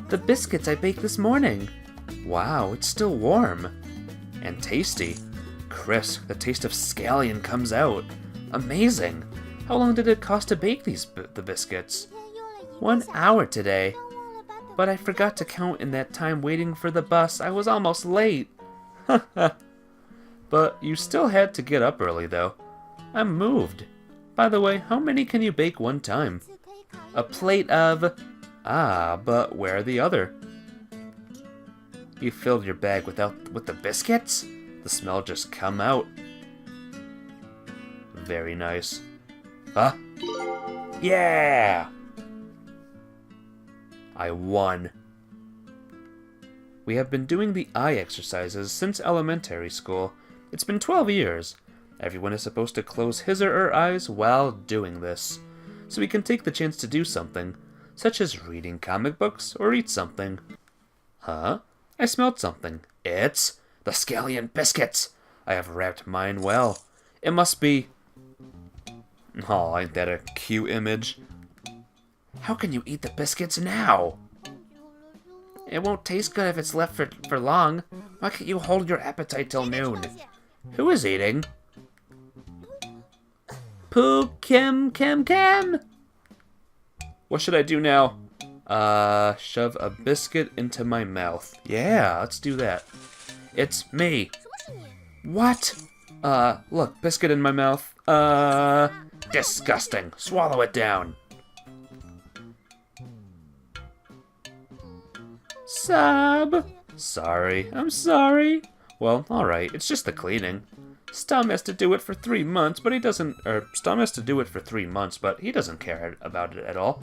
the biscuits I baked this morning. Wow, it's still warm. And tasty. Crisp, the taste of scallion comes out. Amazing. How long did it cost to bake the biscuits? 1 hour today. But I forgot to count in that time waiting for the bus. I was almost late. But you still had to get up early, though. I'm moved. By the way, how many can you bake one time? A plate of... Ah, but where are the other? You filled your bag with the biscuits? The smell just come out. Very nice. Huh? Yeah! I won. We have been doing the eye exercises since elementary school. It's been 12 years. Everyone is supposed to close his or her eyes while doing this, so we can take the chance to do something, such as reading comic books or eat something. Huh? I smelled something. It's the scallion biscuits. I have wrapped mine well. It must be... Oh, ain't that a cute image? How can you eat the biscuits now? It won't taste good if it's left for long. Why can't you hold your appetite till noon? Who is eating? Poo Kim. What should I do now? Shove a biscuit into my mouth. Yeah, let's do that. It's me. What? Look, biscuit in my mouth. Disgusting. Swallow it down. Sorry, I'm sorry. Well, alright, it's just the cleaning. Stum has to do it for 3 months, but he doesn't... Stum has to do it for 3 months, but he doesn't care about it at all.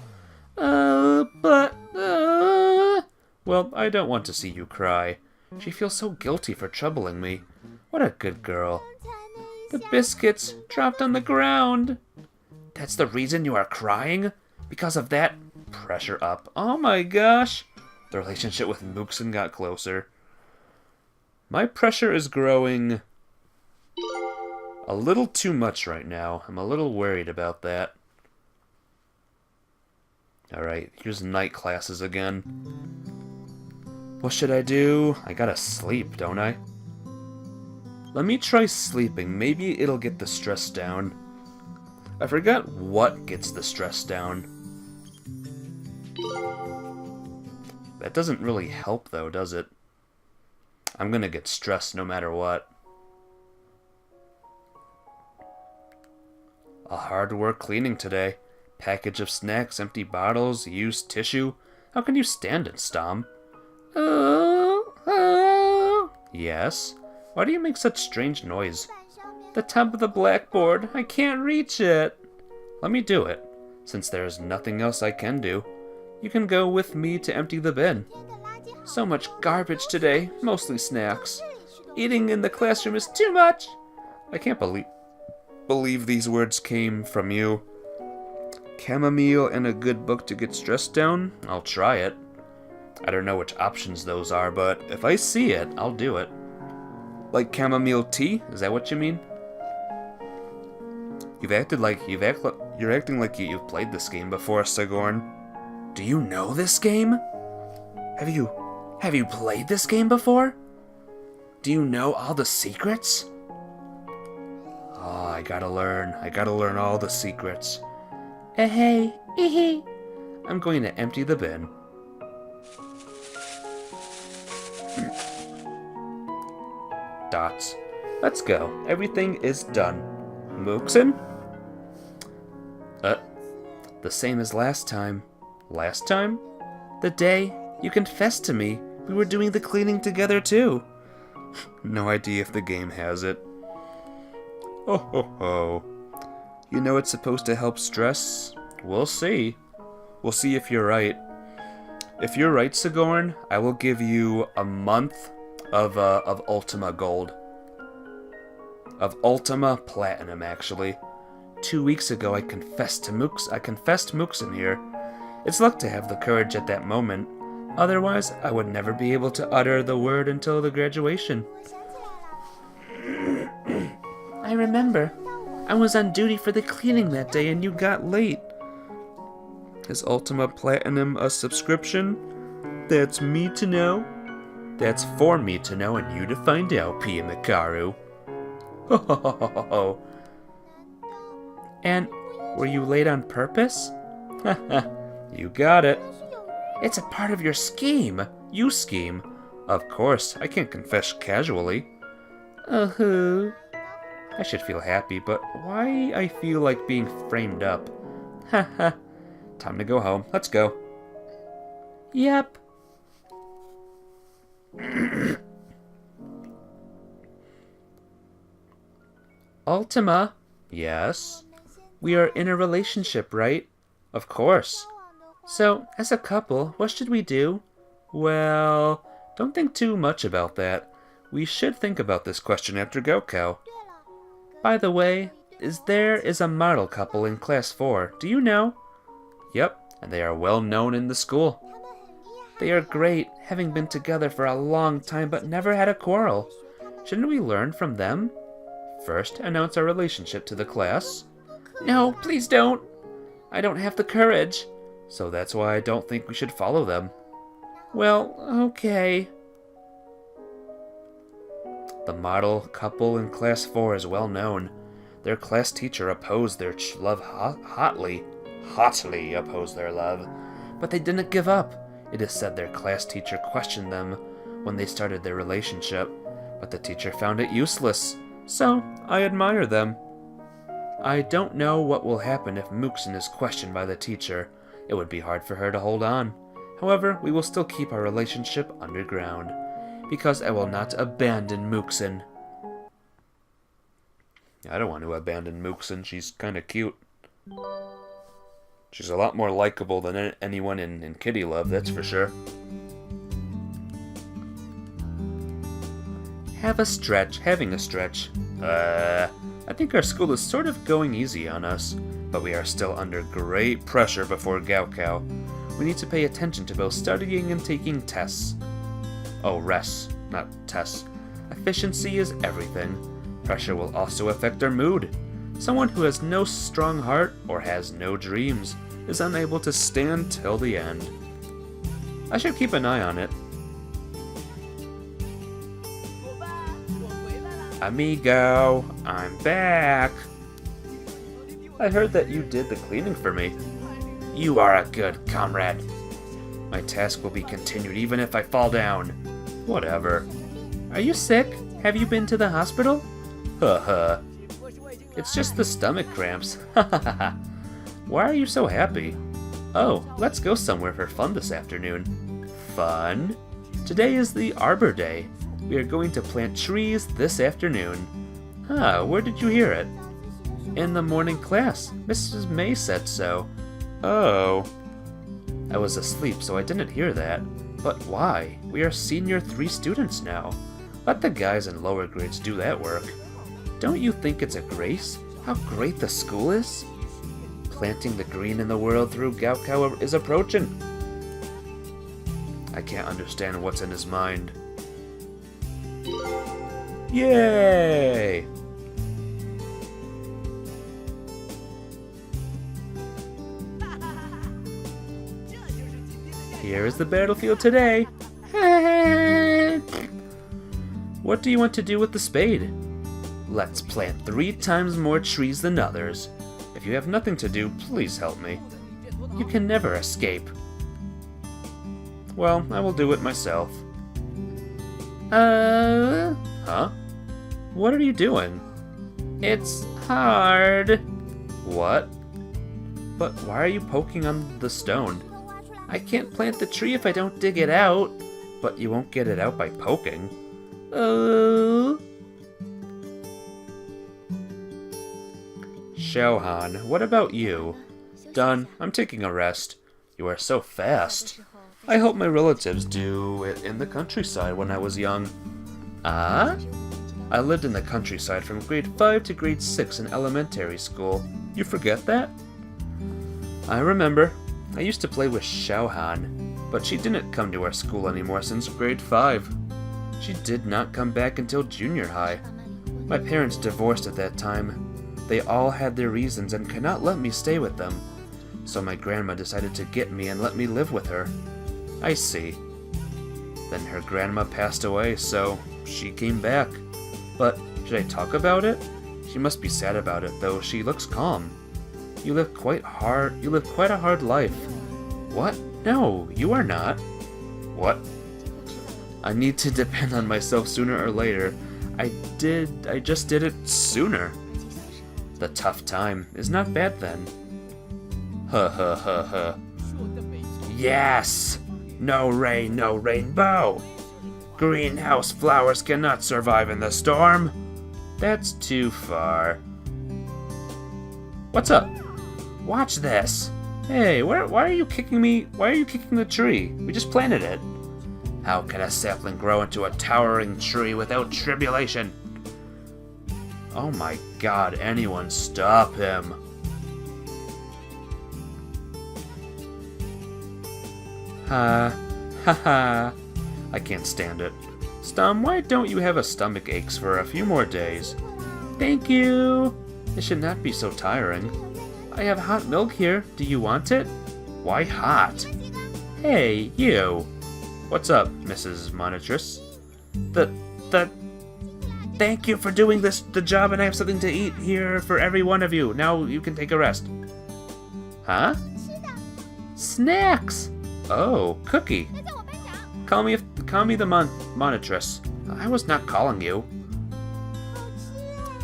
Well, I don't want to see you cry. She feels so guilty for troubling me. What a good girl. The biscuits dropped on the ground. That's the reason you are crying? Because of that? Pressure up. Oh my gosh. The relationship with Muxin got closer. My pressure is growing a little too much right now. I'm a little worried about that. Alright, here's night classes again. What should I do? I gotta sleep, don't I? Let me try sleeping. Maybe it'll get the stress down. I forgot what gets the stress down. That doesn't really help though, does it? I'm gonna get stressed no matter what. A hard work cleaning today. Package of snacks, empty bottles, used tissue. How can you stand it, Stom? Yes? Why do you make such strange noise? The top of the blackboard. I can't reach it. Let me do it. Since there's nothing else I can do, you can go with me to empty the bin. So much garbage today, mostly snacks. Eating in the classroom is too much. I can't believe these words came from you. Chamomile and a good book to get stressed down? I'll try it. I don't know which options those are, but if I see it, I'll do it. Like chamomile tea? Is that what you mean? You're acting like you've played this game before, Sigourn. Do you know this game? Have you played this game before? Do you know all the secrets? Oh, I gotta learn all the secrets. Hey, I'm going to empty the bin. Dots. Let's go. Everything is done. Mookson? The same as last time. Last time? The day you confessed to me we were doing the cleaning together too. No idea if the game has it. Oh ho ho. You know it's supposed to help stress? We'll see. We'll see if you're right. If you're right, Sigourn, I will give you a month of Ultima Gold. Of Ultima Platinum, actually. 2 weeks ago, I confessed Mookson here. It's luck to have the courage at that moment. Otherwise, I would never be able to utter the word until the graduation. I remember. I was on duty for the cleaning that day and you got late. Is Ultima Platinum a subscription? That's me to know. That's for me to know and you to find out, Pia Mikaru. Ho ho ho ho ho. And were you late on purpose? Haha, you got it. It's a part of your scheme. You scheme. Of course, I can't confess casually. I should feel happy, but why I feel like being framed up? Haha. Time to go home. Let's go. Yep. Ultima? Yes? We are in a relationship, right? Of course. So, as a couple, what should we do? Well, don't think too much about that. We should think about this question after Gaokao. By the way, there is a model couple in Class 4. Do you know? Yep, and they are well known in the school. They are great, having been together for a long time but never had a quarrel. Shouldn't we learn from them? First, announce our relationship to the class. No, please don't. I don't have the courage. So that's why I don't think we should follow them. Well, okay. The model couple in Class 4 is well known. Their class teacher opposed their love hotly opposed their love. But they didn't give up. It is said their class teacher questioned them when they started their relationship, but the teacher found it useless. So, I admire them. I don't know what will happen if Mookson is questioned by the teacher. It would be hard for her to hold on. However, we will still keep our relationship underground, because I will not abandon Mookson. I don't want to abandon Mookson. She's kind of cute. She's a lot more likable than anyone in Kitty Love, that's for sure. Having a stretch. I think our school is sort of going easy on us, but we are still under great pressure before Gaokao. We need to pay attention to both studying and taking tests. Oh, rests, not tests. Efficiency is everything. Pressure will also affect our mood. Someone who has no strong heart or has no dreams is unable to stand till the end. I should keep an eye on it. Amigo, I'm back. I heard that you did the cleaning for me. You are a good comrade. My task will be continued even if I fall down. Whatever. Are you sick? Have you been to the hospital? Haha. It's just the stomach cramps. Why are you so happy? Oh, let's go somewhere for fun this afternoon. Fun? Today is the Arbor Day. We are going to plant trees this afternoon. Huh, where did you hear it? In the morning class. Mrs. May said so. Oh. I was asleep, so I didn't hear that. But why? We are senior 3 students now. Let the guys in lower grades do that work. Don't you think it's a grace? How great the school is? Planting the green in the world through Gaokao is approaching. I can't understand what's in his mind. Yay! Here is the battlefield today. What do you want to do with the spade? Let's plant 3 times more trees than others. If you have nothing to do, please help me. You can never escape. Well, I will do it myself. Huh? What are you doing? It's hard. What? But why are you poking on the stone? I can't plant the tree if I don't dig it out. But you won't get it out by poking. Xiaohan, what about you? Done. I'm taking a rest. You are so fast. I hope my relatives do it in the countryside when I was young. Ah? I lived in the countryside from grade 5 to grade 6 in elementary school. You forget that? I remember. I used to play with Xiaohan, but she didn't come to our school anymore since grade 5. She did not come back until junior high. My parents divorced at that time. They all had their reasons and could not let me stay with them. So my grandma decided to get me and let me live with her. I see. Then her grandma passed away, so she came back. But should I talk about it? She must be sad about it, though she looks calm. You live quite a hard life. What? No, you are not. What? I need to depend on myself sooner or later. I just did it sooner. The tough time is not bad then. Huh. Yes! No rain, no rainbow! Greenhouse flowers cannot survive in the storm! That's too far. What's up? Watch this! Hey, why are you kicking me? Why are you kicking the tree? We just planted it. How can a sapling grow into a towering tree without tribulation? Oh my god, anyone stop him. Ha. I can't stand it. Stum, why don't you have a stomach aches for a few more days? Thank you. It should not be so tiring. I have hot milk here. Do you want it? Why hot? Hey, you. What's up, Mrs. Monitress? Thank you for doing the job, and I have something to eat here for every one of you. Now you can take a rest. Huh? Snacks! Oh, cookie. Call me the monitress. I was not calling you.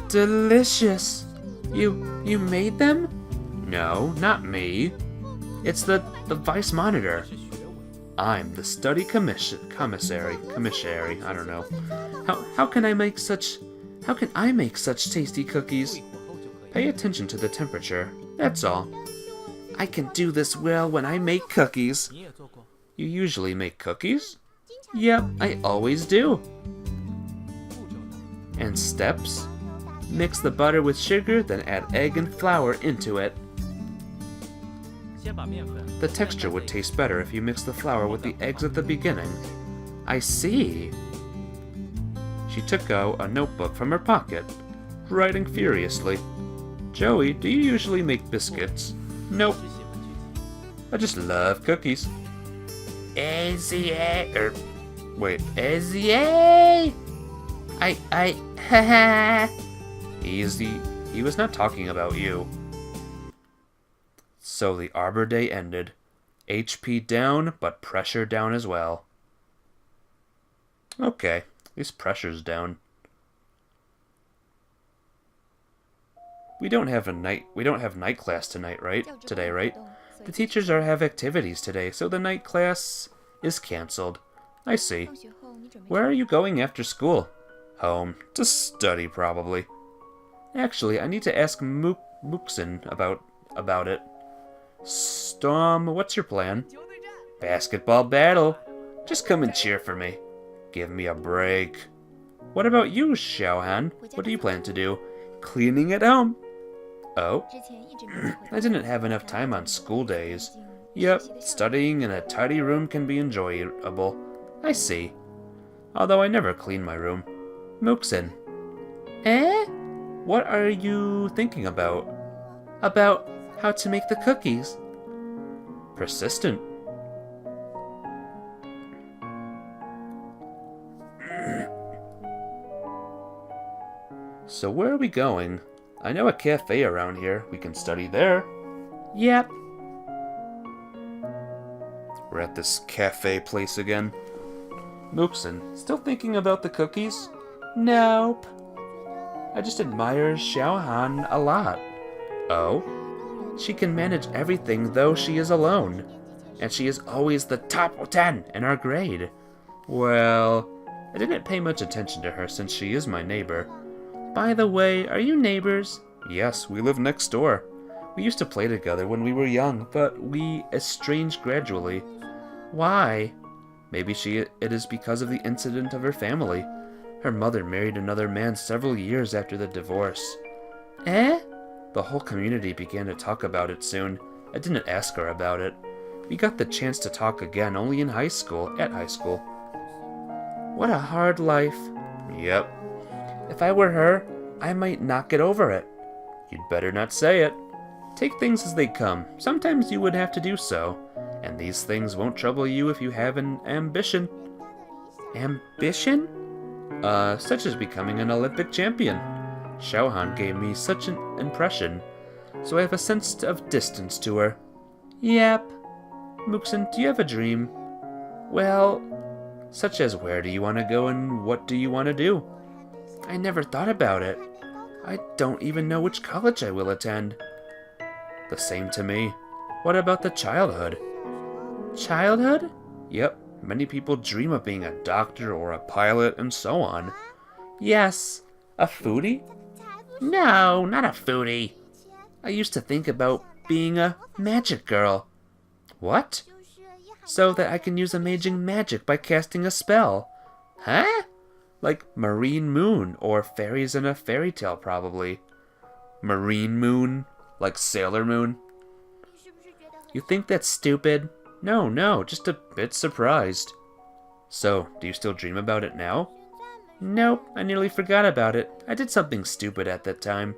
Delicious. You made them? No, not me. It's the vice monitor. I'm the study commissary. I don't know. How can I make such tasty cookies? Pay attention to the temperature. That's all. I can do this well when I make cookies. You usually make cookies? Yep, I always do. And steps? Mix the butter with sugar, then add egg and flour into it. The texture would taste better if you mix the flour with the eggs at the beginning. I see. She took out a notebook from her pocket, writing furiously. Joey, do you usually make biscuits? Nope. I just love cookies. AZA. AZA. Haha. He was not talking about you. So the Arbor Day ended. HP down, but pressure down as well. Okay, at least pressure's down. We don't have night class tonight, right? Today, right? The teachers have activities today, so the night class is canceled. I see. Where are you going after school? Home. To study, probably. Actually, I need to ask Mookson about it. Storm, what's your plan? Basketball battle. Just come and cheer for me. Give me a break. What about you, Xiaohan? What do you plan to do? Cleaning at home. Oh? I didn't have enough time on school days. Yep, studying in a tidy room can be enjoyable. I see. Although I never clean my room. Mookson. Eh? What are you thinking about? About how to make the cookies. Persistent. So where are we going? I know a cafe around here. We can study there. Yep. We're at this cafe place again. Mookson, still thinking about the cookies? Nope. I just admire Xiaohan a lot. Oh? She can manage everything though she is alone. And she is always the top 10 in our grade. Well, I didn't pay much attention to her since she is my neighbor. By the way, are you neighbors? Yes, we live next door. We used to play together when we were young, but we estranged gradually. Why? Maybe it is because of the incident of her family. Her mother married another man several years after the divorce. Eh? The whole community began to talk about it soon. I didn't ask her about it. We got the chance to talk again only at high school. What a hard life. Yep. If I were her, I might not get over it. You'd better not say it. Take things as they come. Sometimes you would have to do so. And these things won't trouble you if you have an ambition. Ambition? Such as becoming an Olympic champion. Xiaohan gave me such an impression, so I have a sense of distance to her. Yep. Mookson, do you have a dream? Well, such as where do you want to go and what do you want to do? I never thought about it. I don't even know which college I will attend. The same to me. What about the childhood? Childhood? Yep, many people dream of being a doctor or a pilot and so on. Yes. A foodie? No, not a foodie. I used to think about being a magic girl. What? So that I can use amazing magic by casting a spell. Huh? Like Marine Moon or fairies in a fairy tale, probably. Marine Moon? Like Sailor Moon? You think that's stupid? No, just a bit surprised. So, do you still dream about it now? Nope, I nearly forgot about it. I did something stupid at that time.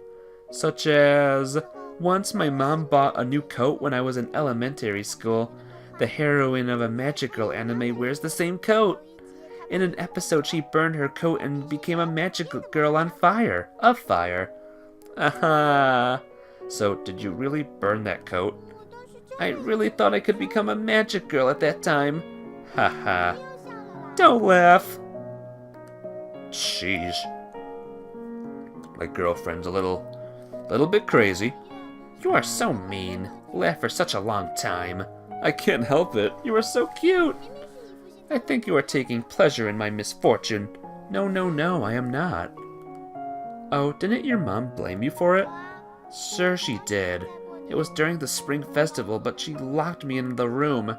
Such as, once my mom bought a new coat when I was in elementary school. The heroine of a Magic Girl anime wears the same coat. In an episode, she burned her coat and became a magic girl on fire. A fire. Aha. So, did you really burn that coat? I really thought I could become a magic girl at that time. Haha. Don't laugh. Sheesh. My girlfriend's a little bit crazy. You are so mean. Laugh for such a long time. I can't help it. You are so cute. I think you are taking pleasure in my misfortune. No, I am not. Oh, didn't your mom blame you for it? Sure she did. It was during the spring festival, but she locked me in the room.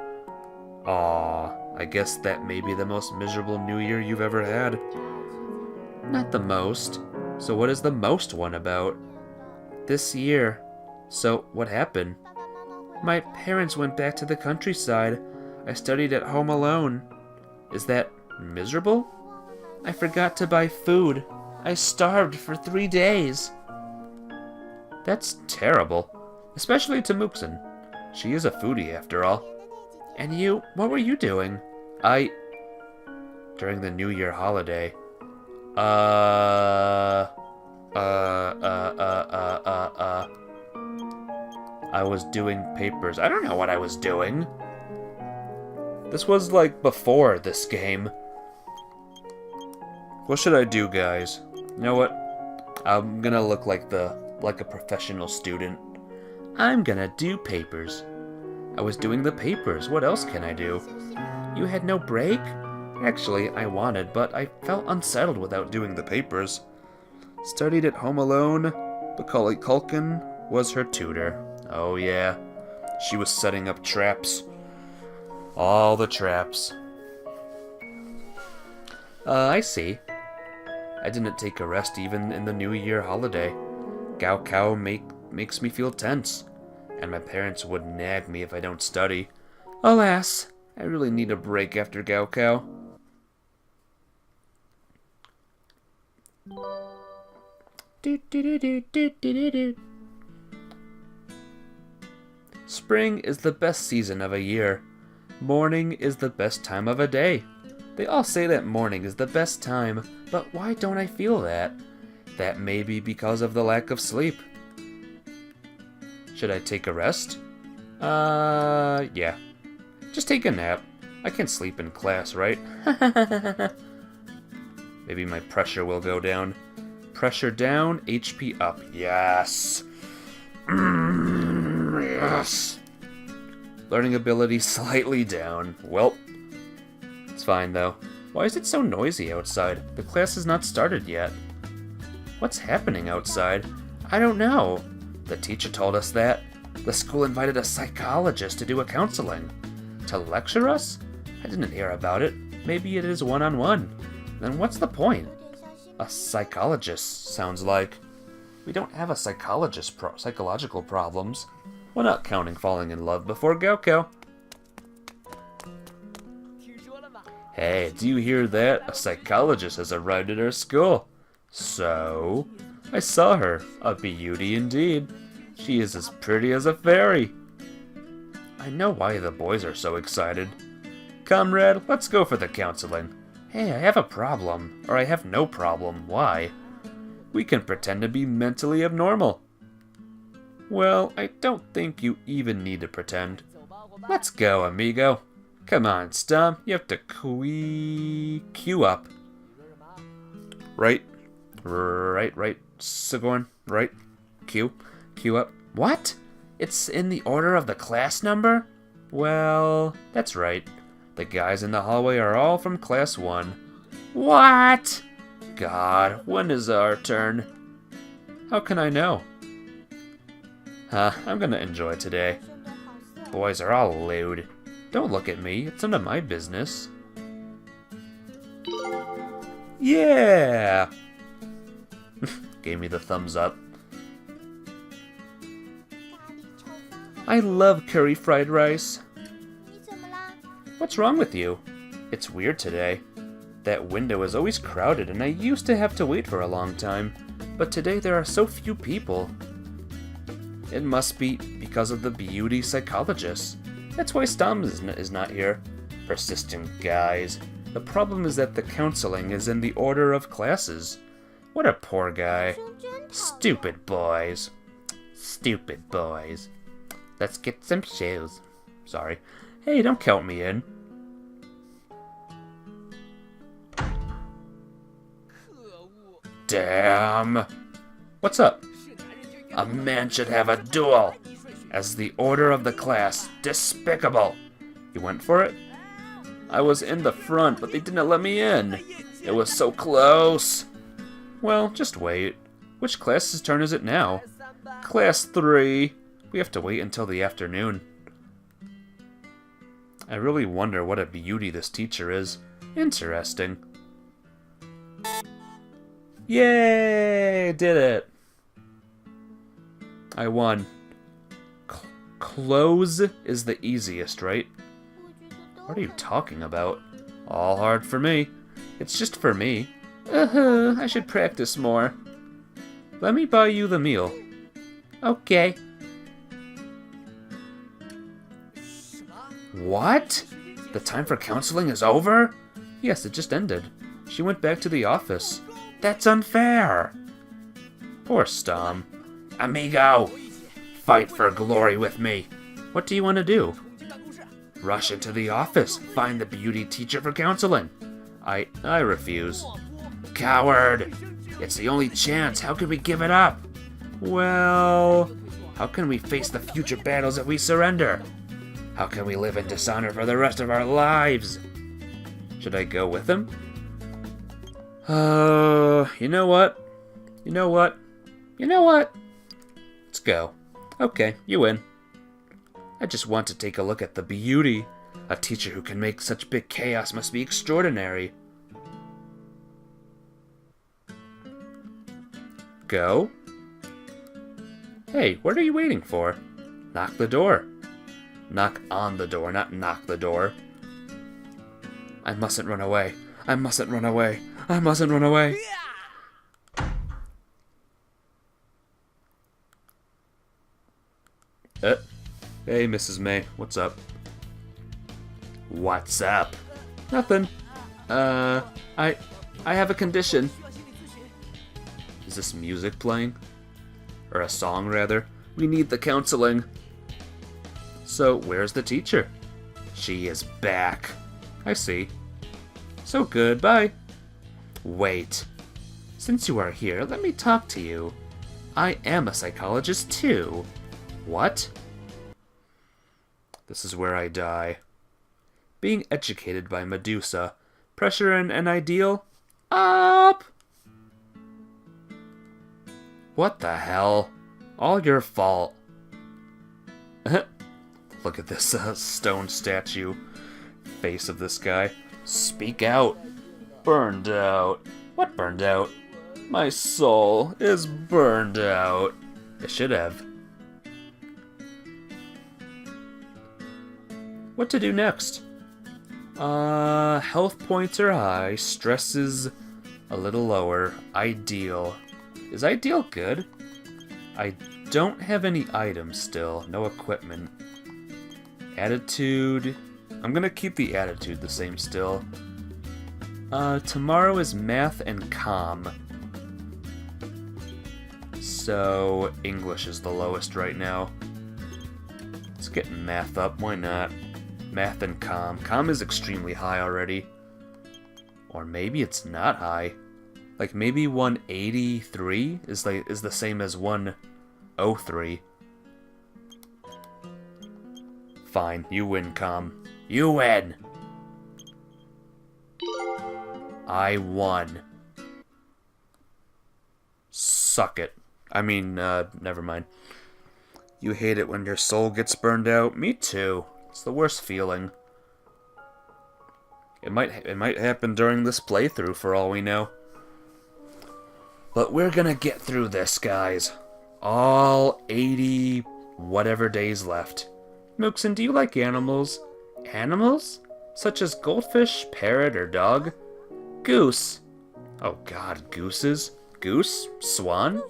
Aw, I guess that may be the most miserable New Year you've ever had. Not the most. So what is the most one about? This year. So what happened? My parents went back to the countryside. I studied at home alone. Is that miserable? I forgot to buy food. I starved for 3 days. That's terrible. Especially to Mookson. She is a foodie after all. And you, what were you doing? During the New Year holiday. I was doing papers. I don't know what I was doing. This was like before this game. What should I do, guys? You know what? I'm gonna look like a professional student. I'm gonna do papers. I was doing the papers. What else can I do? You had no break? Actually, I wanted, but I felt unsettled without doing the papers. Studied at home alone. Macaulay Culkin was her tutor. Oh yeah, she was setting up traps. All the traps. I see. I didn't take a rest even in the New Year holiday. Gaokao makes me feel tense, and my parents would nag me if I don't study. Alas, I really need a break after Gaokao. Spring is the best season of a year. Morning is the best time of a day. They all say that morning is the best time, but why don't I feel that? That may be because of the lack of sleep. Should I take a rest? Yeah. Just take a nap. I can sleep in class, right? Maybe my pressure will go down. Pressure down, HP up. Yes! Yes! Learning ability slightly down. Well, it's fine though. Why is it so noisy outside? The class has not started yet. What's happening outside? I don't know. The teacher told us that. The school invited a psychologist to do a counseling. To lecture us? I didn't hear about it. Maybe it is one-on-one. Then what's the point? A psychologist, sounds like. We don't have a psychological problems. We're not counting falling in love before Gaokao. Hey, do you hear that? A psychologist has arrived at our school. So, I saw her. A beauty indeed. She is as pretty as a fairy. I know why the boys are so excited. Comrade, let's go for the counseling. Hey, I have a problem. Or I have no problem. Why? We can pretend to be mentally abnormal. Well, I don't think you even need to pretend. Let's go, amigo. Come on, Stom. You have to queue up. Right. Sigourn, right. Queue up. What? It's in the order of the class number? Well, that's right. The guys in the hallway are all from class 1. What? God, when is our turn? How can I know? I'm gonna enjoy today. Boys are all lewd. Don't look at me, it's none of my business. Yeah! Gave me the thumbs up. I love curry fried rice. What's wrong with you? It's weird today. That window is always crowded and I used to have to wait for a long time, but today there are so few people. It must be because of the beauty psychologist. That's why Stom is not here. Persistent guys. The problem is that the counseling is in the order of classes. What a poor guy. Stupid boys. Stupid boys. Let's get some shoes. Sorry. Hey, don't count me in. Damn. What's up? A man should have a duel. As the order of the class. Despicable. You went for it? I was in the front, but they didn't let me in. It was so close. Well, just wait. Which class's turn is it now? Class 3. We have to wait until the afternoon. I really wonder what a beauty this teacher is. Interesting. Yay! Did it! I won. Close is the easiest, right? What are you talking about? All hard for me. It's just for me. I should practice more. Let me buy you the meal. Okay. What? The time for counseling is over? Yes, it just ended. She went back to the office. That's unfair. Poor Stom. Amigo! Fight for glory with me. What do you want to do? Rush into the office. Find the beauty teacher for counseling. I refuse. Coward! It's the only chance. How could we give it up? Well, how can we face the future battles if we surrender? How can we live in dishonor for the rest of our lives? Should I go with him? You know what? Let's go. Okay, you win. I just want to take a look at the beauty. A teacher who can make such big chaos must be extraordinary. Go? Hey, what are you waiting for? Knock the door. Knock on the door, not knock the door. I mustn't run away. I mustn't run away. I mustn't run away. Hey, Mrs. May, what's up? What's up? Nothing. I have a condition. Is this music playing? Or a song, rather? We need the counseling. So, where's the teacher? She is back. I see. So goodbye. Wait. Since you are here, let me talk to you. I am a psychologist too. What? This is where I die. Being educated by Medusa. Pressure and an ideal? Up! What the hell? All your fault. Look at this stone statue. Face of this guy. Speak out. Burned out. What burned out? My soul is burned out. It should have. What to do next? Health points are high. Stress is a little lower. Ideal. Is ideal good? I don't have any items still. No equipment. Attitude. I'm gonna keep the attitude the same still. Tomorrow is math and comm. So, English is the lowest right now. Let's get math up, why not? Math and comm. Comm is extremely high already. Or maybe it's not high. Like maybe 183 is the same as 103. Fine, you win, comm. You win! I won. Suck it. I mean, never mind. You hate it when your soul gets burned out? Me too. It's the worst feeling. It might happen during this playthrough for all we know. But we're gonna get through this, guys. All 80 whatever days left. Mookson, do you like animals? Animals? Such as goldfish, parrot, or dog? Goose. Oh god, gooses? Goose? Swan?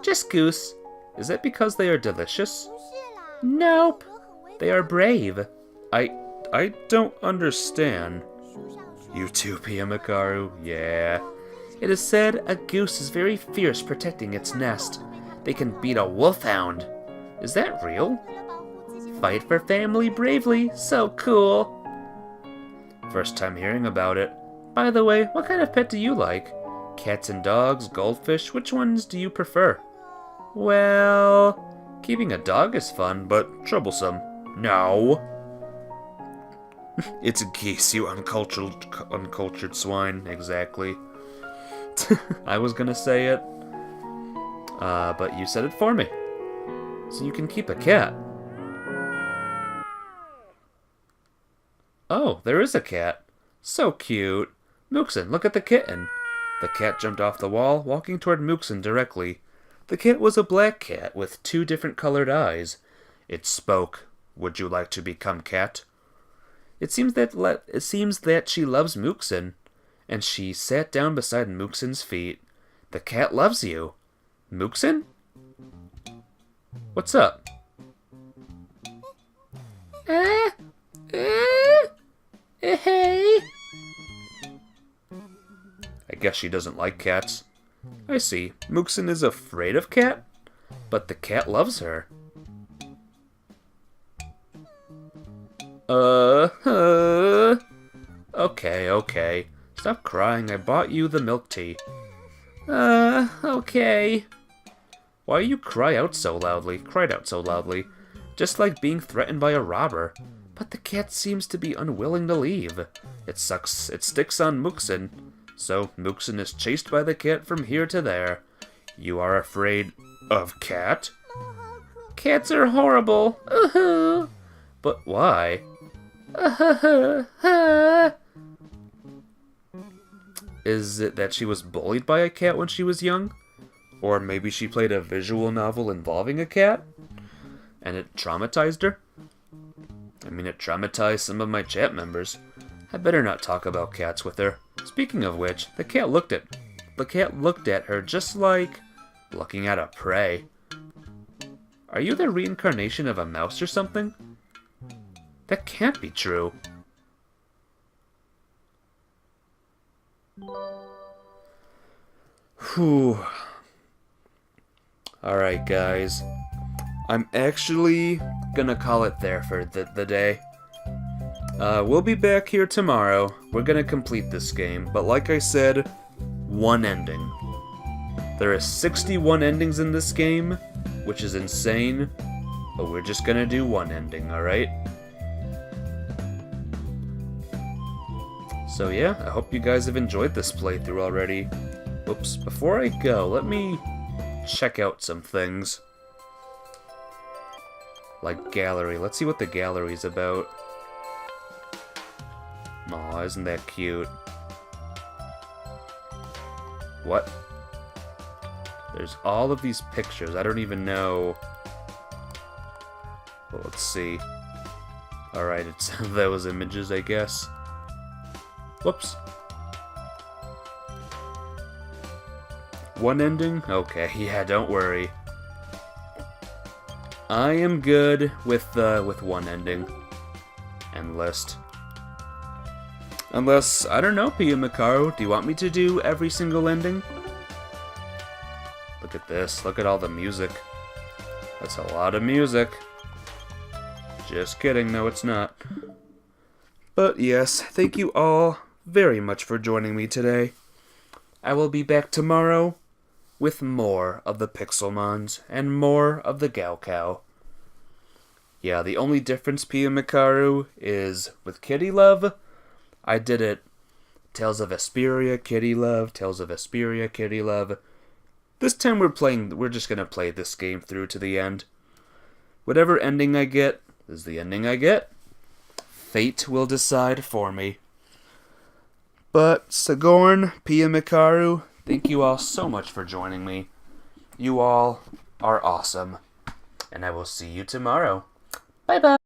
Just goose. Is that because they are delicious? Nope. They are brave. I don't understand. You too, Piyamakaru? Yeah. It is said a goose is very fierce protecting its nest. They can beat a wolfhound. Is that real? Fight for family bravely. So cool. First time hearing about it. By the way, what kind of pet do you like? Cats and dogs, goldfish, which ones do you prefer? Well, keeping a dog is fun, but troublesome. No. It's a geese, you uncultured swine. Exactly. I was gonna say it. But you said it for me. So you can keep a cat. Oh, there is a cat. So cute. Mookson, look at the kitten. The cat jumped off the wall, walking toward Mookson directly. The cat was a black cat with 2 different colored eyes. It spoke. Would you like to become cat? It seems that she loves Mookson, and she sat down beside Mookson's feet. The cat loves you. Mookson? What's up? Hey. I guess she doesn't like cats. I see. Mookson is afraid of cat, but the cat loves her. Okay, okay. Stop crying, I bought you the milk tea. Okay. Why you cried out so loudly? Just like being threatened by a robber. But the cat seems to be unwilling to leave. It sticks on Mooksin. So Mooksin is chased by the cat from here to there. You are afraid of cat? Cats are horrible. But why? Is it that she was bullied by a cat when she was young? Or maybe she played a visual novel involving a cat? And it traumatized her? I mean, it traumatized some of my chat members. I better not talk about cats with her. Speaking of which, the cat looked at her just like looking at a prey. Are you the reincarnation of a mouse or something? That can't be true. Whew. Alright, guys. I'm actually gonna call it there for the day. We'll be back here tomorrow. We're gonna complete this game, but like I said, one ending. There are 61 endings in this game, which is insane, but we're just gonna do one ending, alright? So yeah, I hope you guys have enjoyed this playthrough already. Oops, before I go, let me check out some things. Like gallery. Let's see what the gallery's about. Aw, isn't that cute? What? There's all of these pictures. I don't even know. Well, let's see. Alright, it's those images, I guess. Whoops. One ending? Okay, yeah, don't worry. I am good with one ending. And list. Unless, I don't know, Pia Makaru, do you want me to do every single ending? Look at this, look at all the music. That's a lot of music. Just kidding, no it's not. But yes, thank you all very much for joining me today. I will be back tomorrow with more of the Pixelmons and more of the Gaokao. Yeah, the only difference, Pia Makaru, is with Kitty Love, I did it Tales of Vesperia, Kitty Love, Tales of Vesperia, Kitty Love. This time we're just gonna play this game through to the end. Whatever ending I get is the ending I get. Fate will decide for me. But Sigorn, Pia Makaru, thank you all so much for joining me. You all are awesome. And I will see you tomorrow. Bye-bye.